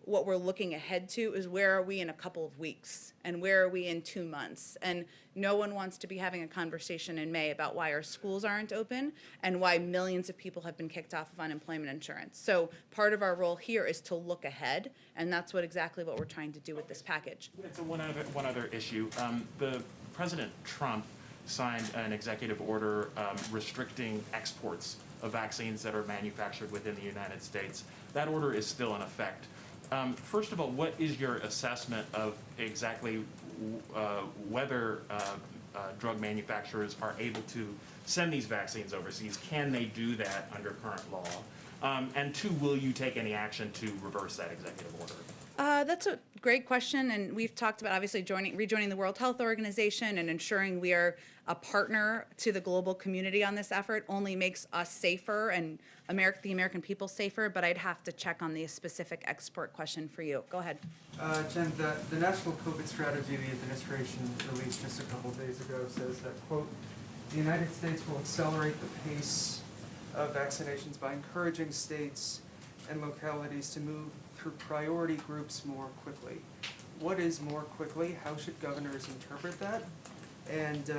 what we're looking ahead to is where are we in a couple of weeks and where are we in 2 months? And no one wants to be having a conversation in May about why our schools aren't open and why millions of people have been kicked off of unemployment insurance. So part of our role here is to look ahead, and that's exactly what we're trying to do with this package. And so one other issue. The President Trump signed an executive order restricting exports of vaccines that are manufactured within the United States. That order is still in effect. First of all, what is your assessment of exactly whether drug manufacturers are able to send these vaccines overseas? Can they do that under current law? And two, will you take any action to reverse that executive order? That's a great question, and we've talked about obviously rejoining the World Health Organization and ensuring we are a partner to the global community on this effort only makes us safer and the American people safer, but I'd have to check on the specific export question for you. Go ahead. Jen, the National COVID Strategy the administration released just a couple of days ago says that, quote, the United States will accelerate the pace of vaccinations by encouraging states and localities to move through priority groups more quickly. What is more quickly? How should governors interpret that? And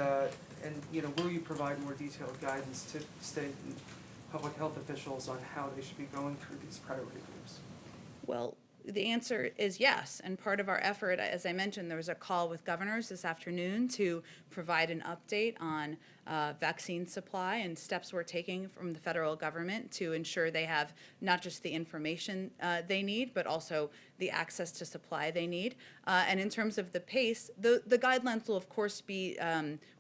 will you provide more detailed guidance to state and public health officials on how they should be going through these priority groups? Well, the answer is yes, and part of our effort, as I mentioned, there was a call with governors this afternoon to provide an update on vaccine supply and steps we're taking from the federal government to ensure they have not just the information they need, but also the access to supply they need. And in terms of the pace, the guidelines will of course be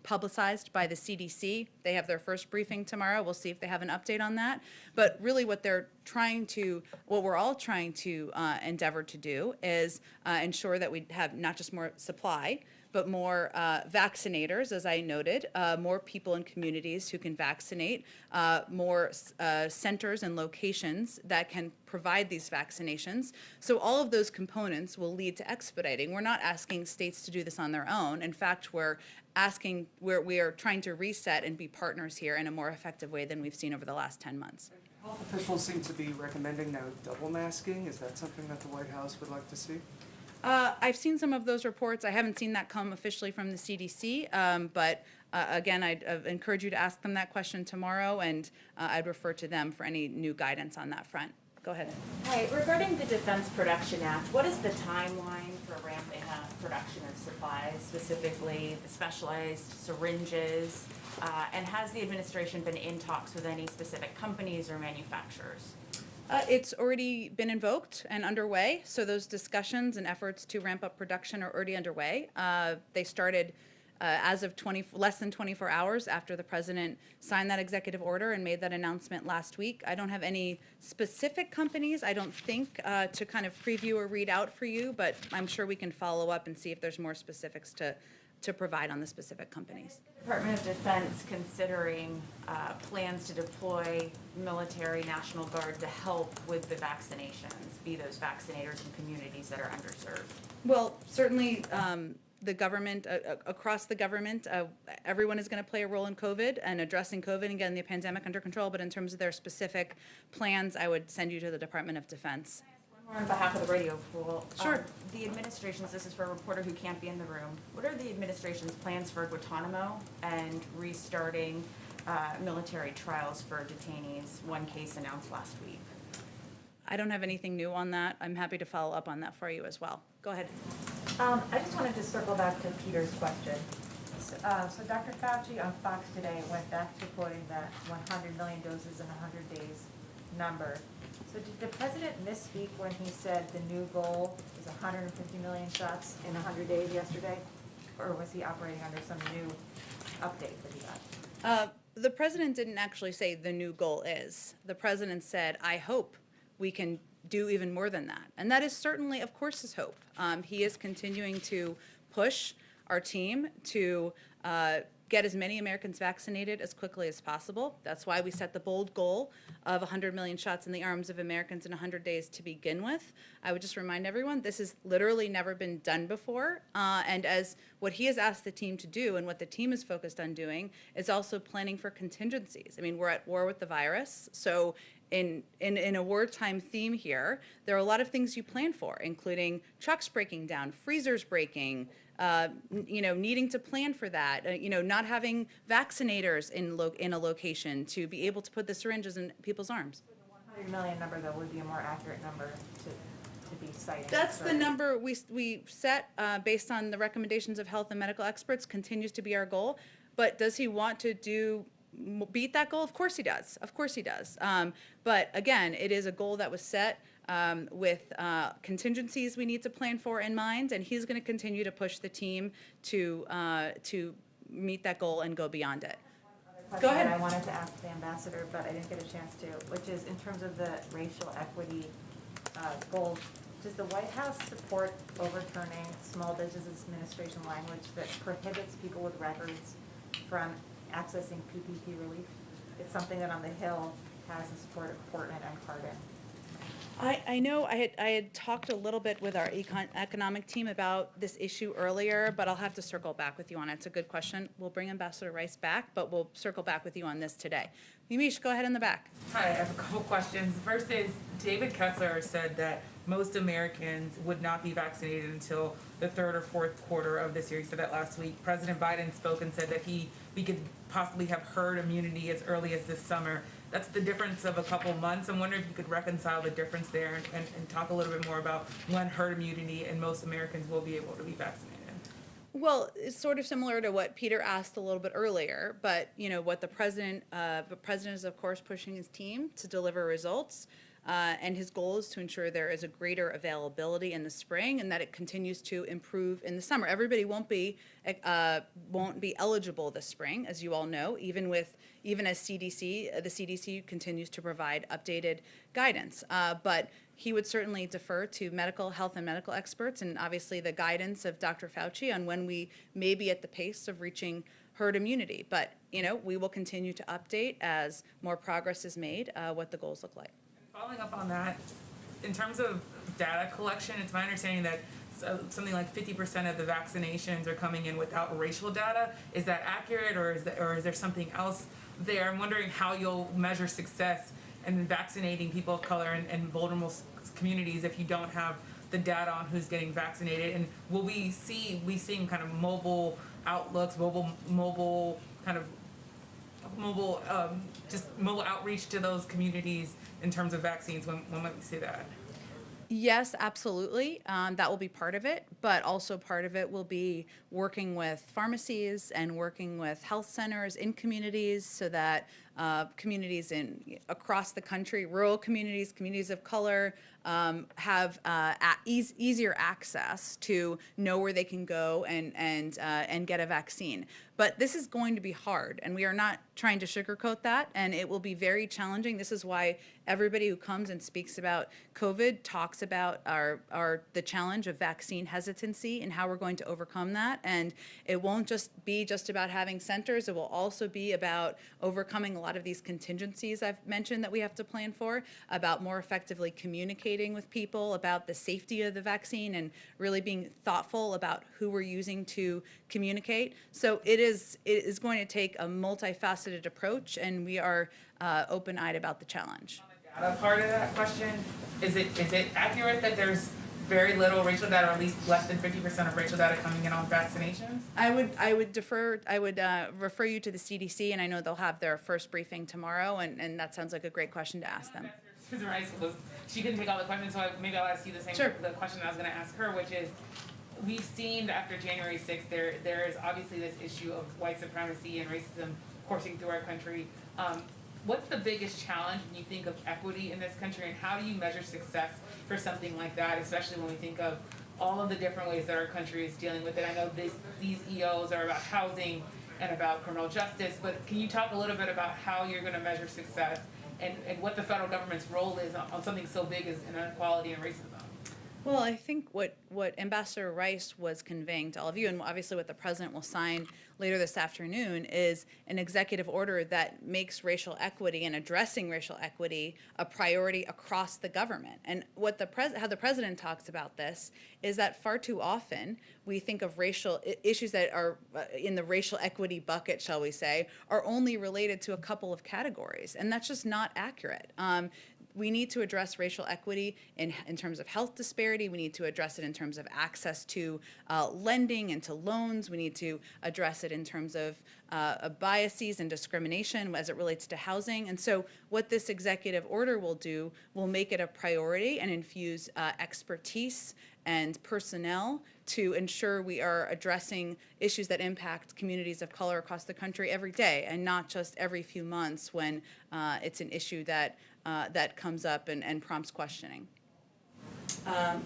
publicized by the CDC. They have their first briefing tomorrow. We'll see if they have an update on that. But really what we're all trying to endeavor to do is ensure that we have not just more supply, but more vaccinators, as I noted, more people in communities who can vaccinate, more centers and locations that can provide these vaccinations. So all of those components will lead to expediting. We're not asking states to do this on their own. In fact, we are trying to reset and be partners here in a more effective way than we've seen over the last 10 months. Health officials seem to be recommending now double masking. Is that something that the White House would like to see? I've seen some of those reports. I haven't seen that come officially from the CDC, but again, I'd encourage you to ask them that question tomorrow, and I'd refer to them for any new guidance on that front. Go ahead. Hi, regarding the Defense Production Act, what is the timeline for ramping up production of supplies, specifically the specialized syringes? And has the administration been in talks with any specific companies or manufacturers? It's already been invoked and underway, so those discussions and efforts to ramp up production are already underway. They started as of less than 24 hours after the president signed that executive order and made that announcement last week. I don't have any specific companies, I don't think, to kind of preview or read out for you, but I'm sure we can follow up and see if there's more specifics to provide on the specific companies. Department of Defense considering plans to deploy military, National Guard to help with the vaccinations, be those vaccinators in communities that are underserved? Well, certainly the government, across the government, everyone is going to play a role in COVID and addressing COVID and getting the pandemic under control, but in terms of their specific plans, I would send you to the Department of Defense. On behalf of the radio pool. Sure. The administration's, this is for a reporter who can't be in the room, what are the administration's plans for Guantanamo and restarting military trials for detainees, one case announced last week. I don't have anything new on that. I'm happy to follow up on that for you as well. Go ahead. I just wanted to circle back to Peter's question. So Dr. Fauci on Fox today went back to quoting that 100 million doses in 100 days number. So did the president misspeak when he said the new goal is 150 million shots in 100 days yesterday? Or was he operating under some new update that he got? The president didn't actually say the new goal is. The president said, I hope we can do even more than that. And that is certainly, of course, his hope. He is continuing to push our team to get as many Americans vaccinated as quickly as possible. That's why we set the bold goal of 100 million shots in the arms of Americans in 100 days to begin with. I would just remind everyone, this has literally never been done before. And as what he has asked the team to do and what the team is focused on doing is also planning for contingencies. I mean, we're at war with the virus. So in a wartime theme here, there are a lot of things you plan for, including trucks breaking down, freezers breaking, needing to plan for that, not having vaccinators in a location to be able to put the syringes in people's arms. So the 100 million number, though, would be a more accurate number to be citing. That's the number we set based on the recommendations of health and medical experts, continues to be our goal. But does he want to beat that goal? Of course he does. Of course he does. But again, it is a goal that was set with contingencies we need to plan for in mind, and he's going to continue to push the team to meet that goal and go beyond it. Go ahead. I wanted to ask the ambassador, but I didn't get a chance to, which is in terms of the racial equity goals, does the White House support overturning Small Business Administration language that prohibits people with records from accessing PPP relief? It's something that on the Hill has the support of Portman and Cardin. I know I had talked a little bit with our economic team about this issue earlier, but I'll have to circle back with you on it. It's a good question. We'll bring Ambassador Rice back, but we'll circle back with you on this today. Yamish, go ahead in the back. Hi, I have a couple questions. First is, David Kessler said that most Americans would not be vaccinated until the third or fourth quarter of this year. He said that last week. President Biden spoke and said that we could possibly have herd immunity as early as this summer. That's the difference of a couple months. I'm wondering if you could reconcile the difference there and talk a little bit more about when herd immunity and most Americans will be able to be vaccinated. Well, it's sort of similar to what Peter asked a little bit earlier, but what the president is of course pushing his team to deliver results. And his goal is to ensure there is a greater availability in the spring and that it continues to improve in the summer. Everybody won't be eligible this spring, as you all know, even as the CDC continues to provide updated guidance. But he would certainly defer to health and medical experts and obviously the guidance of Dr. Fauci on when we may be at the pace of reaching herd immunity. But, we will continue to update as more progress is made, what the goals look like. Following up on that, in terms of data collection, it's my understanding that something like 50% of the vaccinations are coming in without racial data. Is that accurate, or is there something else there? I'm wondering how you'll measure success in vaccinating people of color and vulnerable communities if you don't have the data on who's getting vaccinated. And will we seeing kind of mobile outlooks, mobile outreach to those communities in terms of vaccines? When might we see that? Yes, absolutely. That will be part of it, but also part of it will be working with pharmacies and working with health centers in communities so that communities across the country, rural communities, communities of color, have easier access to know where they can go and get a vaccine. But this is going to be hard, and we are not trying to sugarcoat that, and it will be very challenging. This is why everybody who comes and speaks about COVID talks about the challenge of vaccine hesitancy and how we're going to overcome that. And it won't just be about having centers. It will also be about overcoming a lot of these contingencies I've mentioned that we have to plan for, about more effectively communicating with people about the safety of the vaccine and really being thoughtful about who we're using to communicate. So it is going to take a multifaceted approach, and we are open-eyed about the challenge. Part of that question, is it accurate that there's very little racial data, or at least less than 50% of racial data coming in on vaccinations? I would refer you to the CDC, and I know they'll have their first briefing tomorrow, and that sounds like a great question to ask them. Susan Rice was, she couldn't take all the questions, so maybe I'll ask you the same, Sure. the question I was gonna ask her, which is, we've seen after January 6th, there is obviously this issue of white supremacy and racism coursing through our country. What's the biggest challenge when you think of equity in this country, and how do you measure success for something like that, especially when we think of all of the different ways that our country is dealing with it? I know these EOs are about housing and about criminal justice, but can you talk a little bit about how you're gonna measure success and what the federal government's role is on something so big as inequality and racism? Well, I think what Ambassador Rice was conveying to all of you, and obviously what the president will sign later this afternoon, is an executive order that makes racial equity and addressing racial equity a priority across the government. And what how the president talks about this is that far too often we think of racial issues that are in the racial equity bucket, shall we say, are only related to a couple of categories, and that's just not accurate. We need to address racial equity in terms of health disparity. We need to address it in terms of access to lending and to loans. We need to address it in terms of biases and discrimination as it relates to housing. And so what this executive order will do will make it a priority and infuse expertise and personnel to ensure we are addressing issues that impact communities of color across the country every day, and not just every few months when it's an issue that comes up and prompts questioning.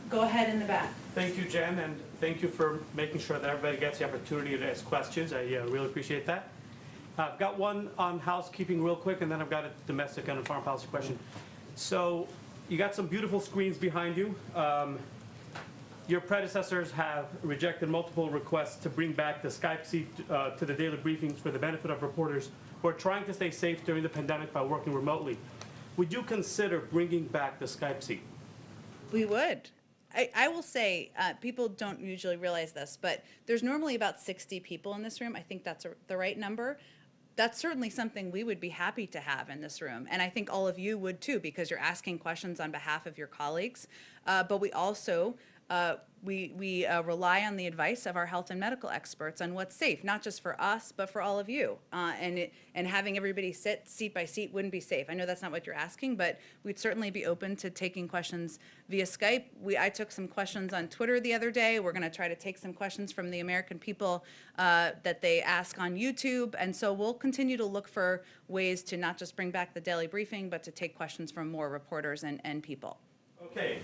Go ahead in the back. Thank you, Jen, and thank you for making sure that everybody gets the opportunity to ask questions. I really appreciate that. I've got one on housekeeping real quick, and then I've got a domestic and a foreign policy question. So you got some beautiful screens behind you. Your predecessors have rejected multiple requests to bring back the Skype seat to the daily briefings for the benefit of reporters who are trying to stay safe during the pandemic by working remotely. Would you consider bringing back the Skype seat? We would. I will say, people don't usually realize this, but there's normally about 60 people in this room. I think that's the right number. That's certainly something we would be happy to have in this room. And I think all of you would too, because you're asking questions on behalf of your colleagues. But we also, we rely on the advice of our health and medical experts on what's safe, not just for us, but for all of you. And having everybody sit seat by seat wouldn't be safe. I know that's not what you're asking, but we'd certainly be open to taking questions via Skype. I took some questions on Twitter the other day. We're gonna try to take some questions from the American people that they ask on YouTube. And so we'll continue to look for ways to not just bring back the daily briefing, but to take questions from more reporters and people. Okay.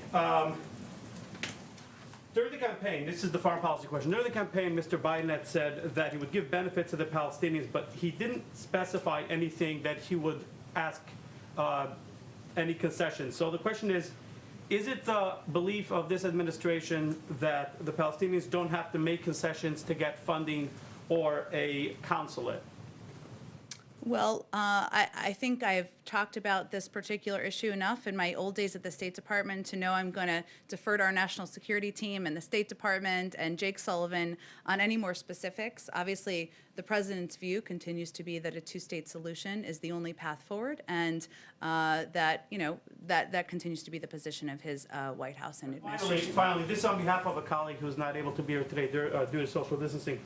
During the campaign, this is the foreign policy question. During the campaign, Mr. Biden had said that he would give benefits to the Palestinians, but he didn't specify anything that he would ask any concessions. So the question is it the belief of this administration that the Palestinians don't have to make concessions to get funding or a consulate? Well, I think I've talked about this particular issue enough in my old days at the State Department to know I'm going to defer to our national security team and the State Department and Jake Sullivan on any more specifics. Obviously, the president's view continues to be that a two-state solution is the only path forward, and that continues to be the position of his White House and administration. Finally, this is on behalf of a colleague who's not able to be here today due to social distancing.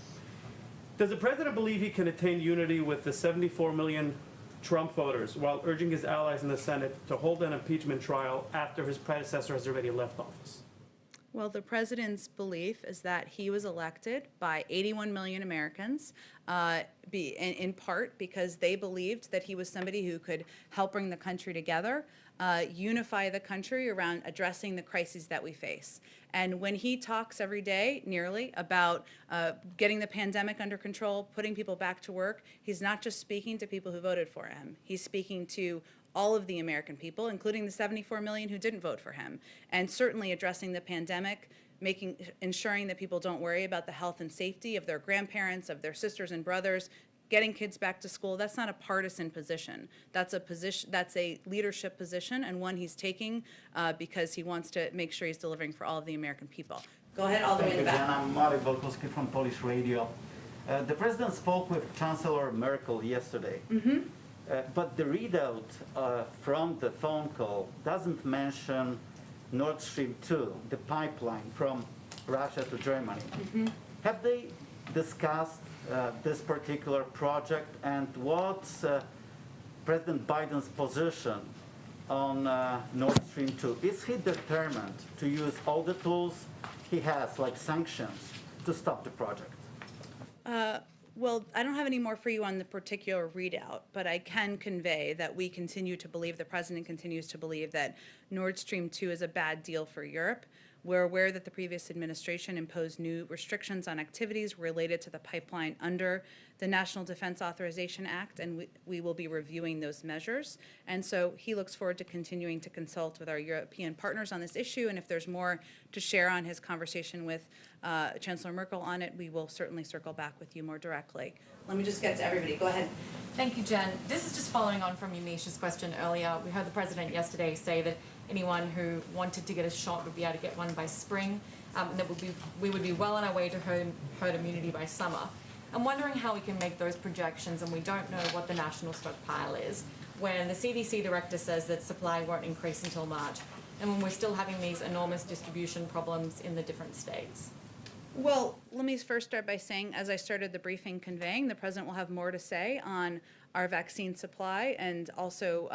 Does the president believe he can attain unity with the 74 million Trump voters while urging his allies in the Senate to hold an impeachment trial after his predecessor has already left office? Well, the president's belief is that he was elected by 81 million Americans, in part because they believed that he was somebody who could help bring the country together, unify the country around addressing the crises that we face. And when he talks every day, nearly, about getting the pandemic under control, putting people back to work, he's not just speaking to people who voted for him. He's speaking to all of the American people, including the 74 million who didn't vote for him, and certainly addressing the pandemic, ensuring that people don't worry about the health and safety of their grandparents, of their sisters and brothers, getting kids back to school. That's not a partisan position. That's a leadership position, and one he's taking because he wants to make sure he's delivering for all of the American people. Go ahead, all the way in the back. Thank you, Jen. I'm Marek Bolkowski from Polish Radio. The president spoke with Chancellor Merkel yesterday. Mm-hmm. But the readout from the phone call doesn't mention Nord Stream 2, the pipeline from Russia to Germany. Have they discussed this particular project, and what's President Biden's position on Nord Stream 2? Is he determined to use all the tools he has, like sanctions, to stop the project? Well, I don't have any more for you on the particular readout, but I can convey that we continue to believe, the president continues to believe, that Nord Stream 2 is a bad deal for Europe. We're aware that the previous administration imposed new restrictions on activities related to the pipeline under the National Defense Authorization Act, and we will be reviewing those measures. And so he looks forward to continuing to consult with our European partners on this issue, and if there's more to share on his conversation with Chancellor Merkel on it, we will certainly circle back with you more directly. Let me just get to everybody. Go ahead. Thank you, Jen. This is just following on from Yamish's question earlier. We heard the president yesterday say that anyone who wanted to get a shot would be able to get one by spring, and that we would be well on our way to herd immunity by summer. I'm wondering how we can make those projections, and we don't know what the national stockpile is, when the CDC director says that supply won't increase until March, and when we're still having these enormous distribution problems in the different states. Well, let me first start by saying, as I started the briefing conveying, the president will have more to say on our vaccine supply and also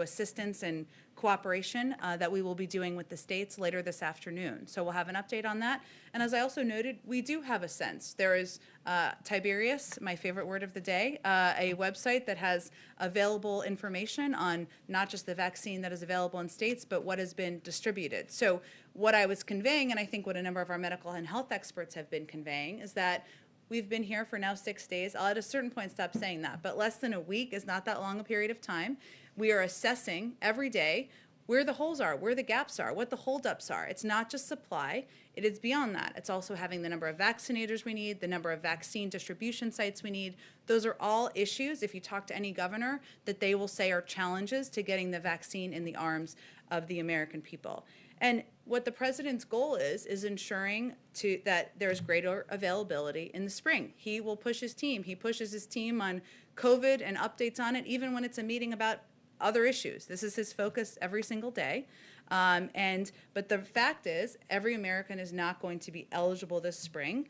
assistance and cooperation that we will be doing with the states later this afternoon. So we'll have an update on that. And as I also noted, we do have a sense. There is Tiberius, my favorite word of the day, a website that has available information on not just the vaccine that is available in states, but what has been distributed. So what I was conveying, and I think what a number of our medical and health experts have been conveying, is that we've been here for now 6 days. I'll at a certain point stop saying that, but less than a week is not that long a period of time. We are assessing every day where the holes are, where the gaps are, what the holdups are. It's not just supply, it is beyond that. It's also having the number of vaccinators we need, the number of vaccine distribution sites we need. Those are all issues, if you talk to any governor, that they will say are challenges to getting the vaccine in the arms of the American people. And what the president's goal is ensuring that there's greater availability in the spring. He will push his team. He pushes his team on COVID and updates on it, even when it's a meeting about other issues. This is his focus every single day. But the fact is, every American is not going to be eligible this spring.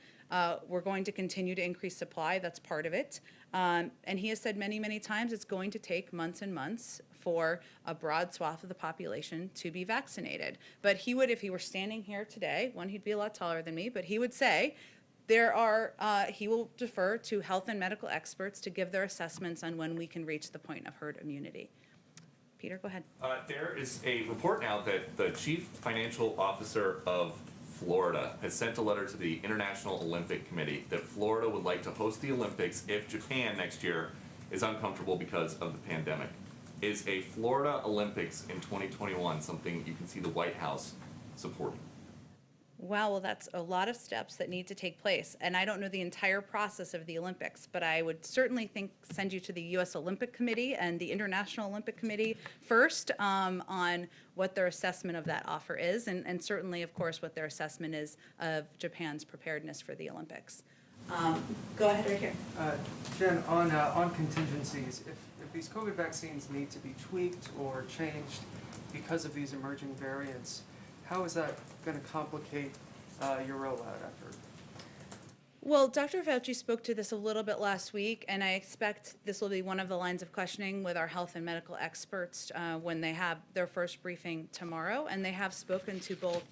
We're going to continue to increase supply. That's part of it. And he has said many, many times it's going to take months and months for a broad swath of the population to be vaccinated. But he would, if he were standing here today, one, he'd be a lot taller than me, but he would say he will defer to health and medical experts to give their assessments on when we can reach the point of herd immunity. Peter, go ahead. There is a report now that the chief financial officer of Florida has sent a letter to the International Olympic Committee that Florida would like to host the Olympics if Japan next year is uncomfortable because of the pandemic. Is a Florida Olympics in 2021 something you can see the White House supporting? Wow, well, that's a lot of steps that need to take place. And I don't know the entire process of the Olympics, but I would certainly send you to the U.S. Olympic Committee and the International Olympic Committee first on what their assessment of that offer is, and certainly, of course, what their assessment is of Japan's preparedness for the Olympics. Go ahead right here. Jen, on contingencies, if these COVID vaccines need to be tweaked or changed because of these emerging variants, how is that going to complicate your rollout effort? Well, Dr. Fauci spoke to this a little bit last week, and I expect this will be one of the lines of questioning with our health and medical experts when they have their first briefing tomorrow. And they have spoken to both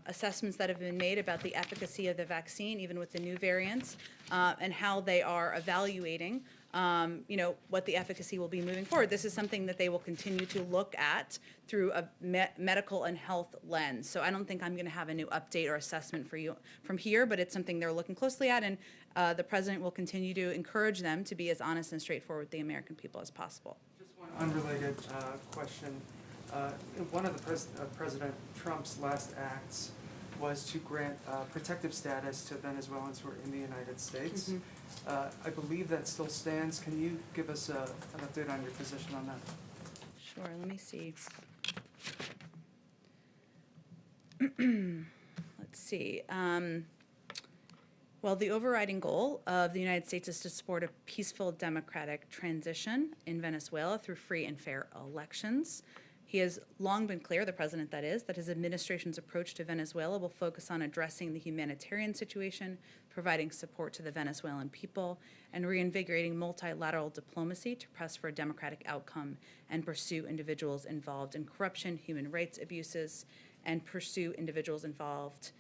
assessments that have been made about the efficacy of the vaccine, even with the new variants, and how they are evaluating what the efficacy will be moving forward. This is something that they will continue to look at through a medical and health lens. So I don't think I'm going to have a new update or assessment for you from here, but it's something they're looking closely at, and the president will continue to encourage them to be as honest and straightforward with the American people as possible. Just one unrelated question. One of the President Trump's last acts was to grant protective status to Venezuelans who are in the United States. Mm-hmm. I believe that still stands. Can you give us an update on your position on that? Sure, let me see. Let's see. Well, the overriding goal of the United States is to support a peaceful democratic transition in Venezuela through free and fair elections. He has long been clear, the president that is, that his administration's approach to Venezuela will focus on addressing the humanitarian situation, providing support to the Venezuelan people, and reinvigorating multilateral diplomacy to press for a democratic outcome and pursue individuals involved in corruption, human rights abuses, and pursue individuals involved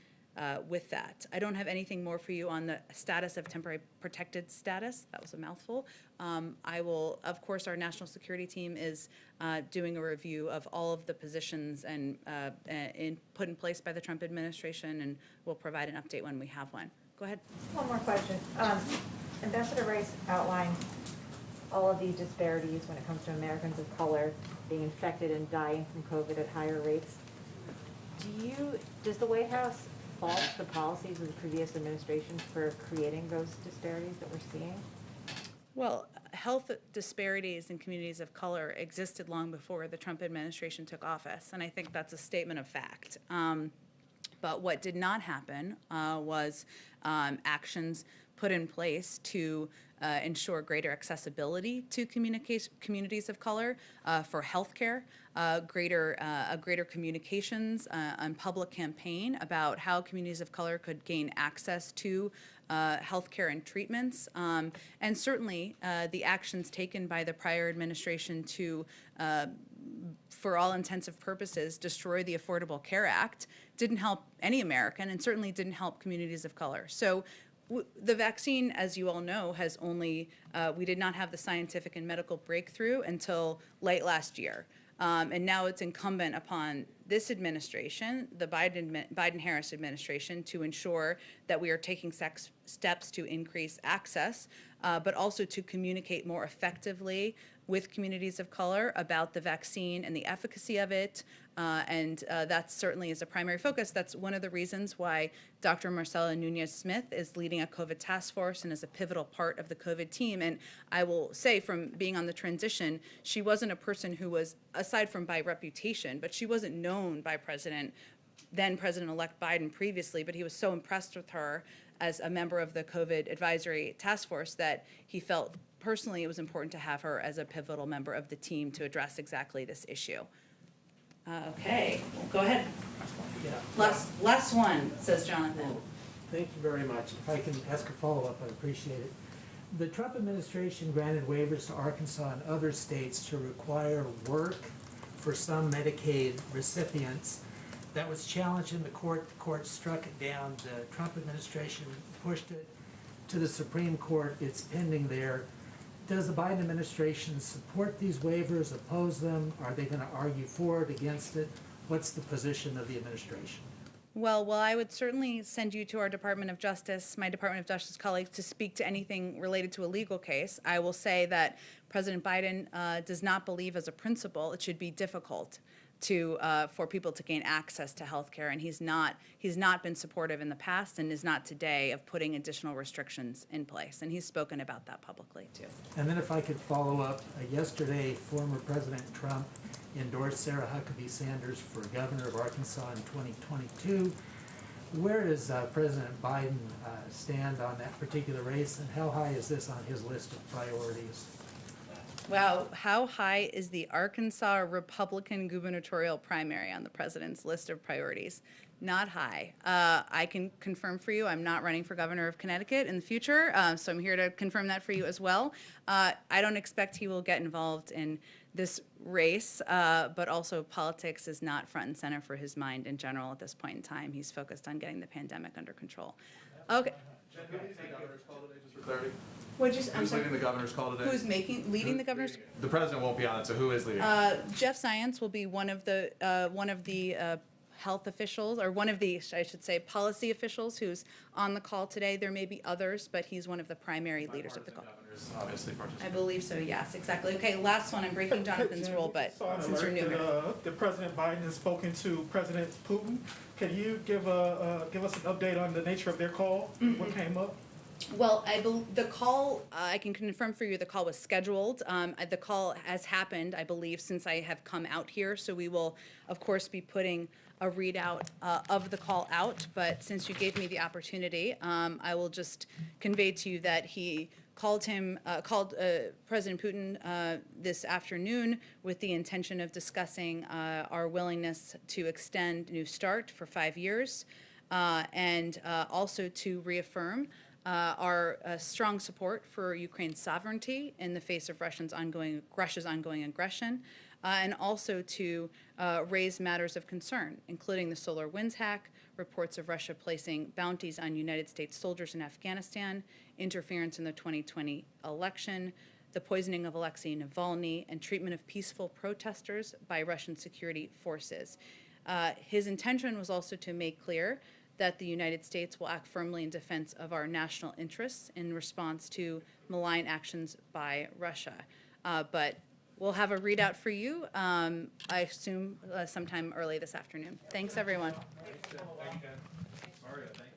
with that. I don't have anything more for you on the status of temporary protected status. That was a mouthful. I will, of course, our national security team is doing a review of all of the positions and put in place by the Trump administration, and we'll provide an update when we have one. Go ahead. One more question. Ambassador Rice outlined all of the disparities when it comes to Americans of color being infected and dying from COVID at higher rates. Does the White House fault the policies of the previous administration for creating those disparities that we're seeing? Well, health disparities in communities of color existed long before the Trump administration took office, and I think that's a statement of fact. But what did not happen was actions put in place to ensure greater accessibility to communities of color for healthcare, greater communications and public campaign about how communities of color could gain access to healthcare and treatments, and certainly the actions taken by the prior administration to for all intensive purposes, destroy the Affordable Care Act didn't help any American and certainly didn't help communities of color. So the vaccine, as you all know, has only, we did not have the scientific and medical breakthrough until late last year. And now it's incumbent upon this administration, the Biden-Harris administration, to ensure that we are taking steps to increase access, but also to communicate more effectively with communities of color about the vaccine and the efficacy of it. And that certainly is a primary focus. That's one of the reasons why Dr. Marcela Nunez-Smith is leading a COVID task force and is a pivotal part of the COVID team. And I will say, from being on the transition, she wasn't a person who was, aside from by reputation, but she wasn't known by then President-elect Biden previously, but he was so impressed with her as a member of the COVID advisory task force that he felt personally it was important to have her as a pivotal member of the team to address exactly this issue. Okay, go ahead. Yeah. Last one, says Jonathan. Thank you very much. If I can ask a follow-up, I'd appreciate it. The Trump administration granted waivers to Arkansas and other states to require work for some Medicaid recipients. That was challenged in the court. The court struck it down. The Trump administration pushed it to the Supreme Court. It's pending there. Does the Biden administration support these waivers, oppose them? Are they going to argue for it, against it? What's the position of the administration? Well, I would certainly send you to our Department of Justice, my Department of Justice colleagues, to speak to anything related to a legal case. I will say that President Biden does not believe as a principle it should be difficult for people to gain access to health care, and he's not been supportive in the past and is not today of putting additional restrictions in place, and he's spoken about that publicly too. And then if I could follow up, yesterday former President Trump endorsed Sarah Huckabee Sanders for governor of Arkansas in 2022. Where does President Biden stand on that particular race, and how high is this on his list of priorities? Wow, how high is the Arkansas Republican gubernatorial primary on the president's list of priorities? Not high. I can confirm for you, I'm not running for governor of Connecticut in the future, so I'm here to confirm that for you as well. I don't expect he will get involved in this race, but also politics is not front and center for his mind in general at this point in time. He's focused on getting the pandemic under control. Okay. Jen, who leads the governor's call today, just for clarity? Who's leading the governor's call today? Who's leading the governor's? The president won't be on it, so who is leading? Jeff Zients will be one of the health officials, or one of the, I should say, policy officials who's on the call today. There may be others, but he's one of the primary leaders of the call. Governors obviously participate. I believe so, yes, exactly. Okay, last one, I'm breaking Jonathan's rule, but since you're new here. The President Biden has spoken to President Putin. Can you give us an update on the nature of their call? What came up? Well, the call, I can confirm for you, the call was scheduled. The call has happened, I believe, since I have come out here. So we will, of course, be putting a readout of the call out. But since you gave me the opportunity, I will just convey to you that he called President Putin this afternoon with the intention of discussing our willingness to extend New START for 5 years, and also to reaffirm our strong support for Ukraine's sovereignty in the face of Russia's ongoing aggression, and also to raise matters of concern, including the SolarWinds hack, reports of Russia placing bounties on United States soldiers in Afghanistan, interference in the 2020 election, the poisoning of Alexei Navalny, and treatment of peaceful protesters by Russian security forces. His intention was also to make clear that the United States will act firmly in defense of our national interests in response to malign actions by Russia. But we'll have a readout for you, I assume sometime early this afternoon. Thanks, everyone. Thanks, Jen. Mario, thank you.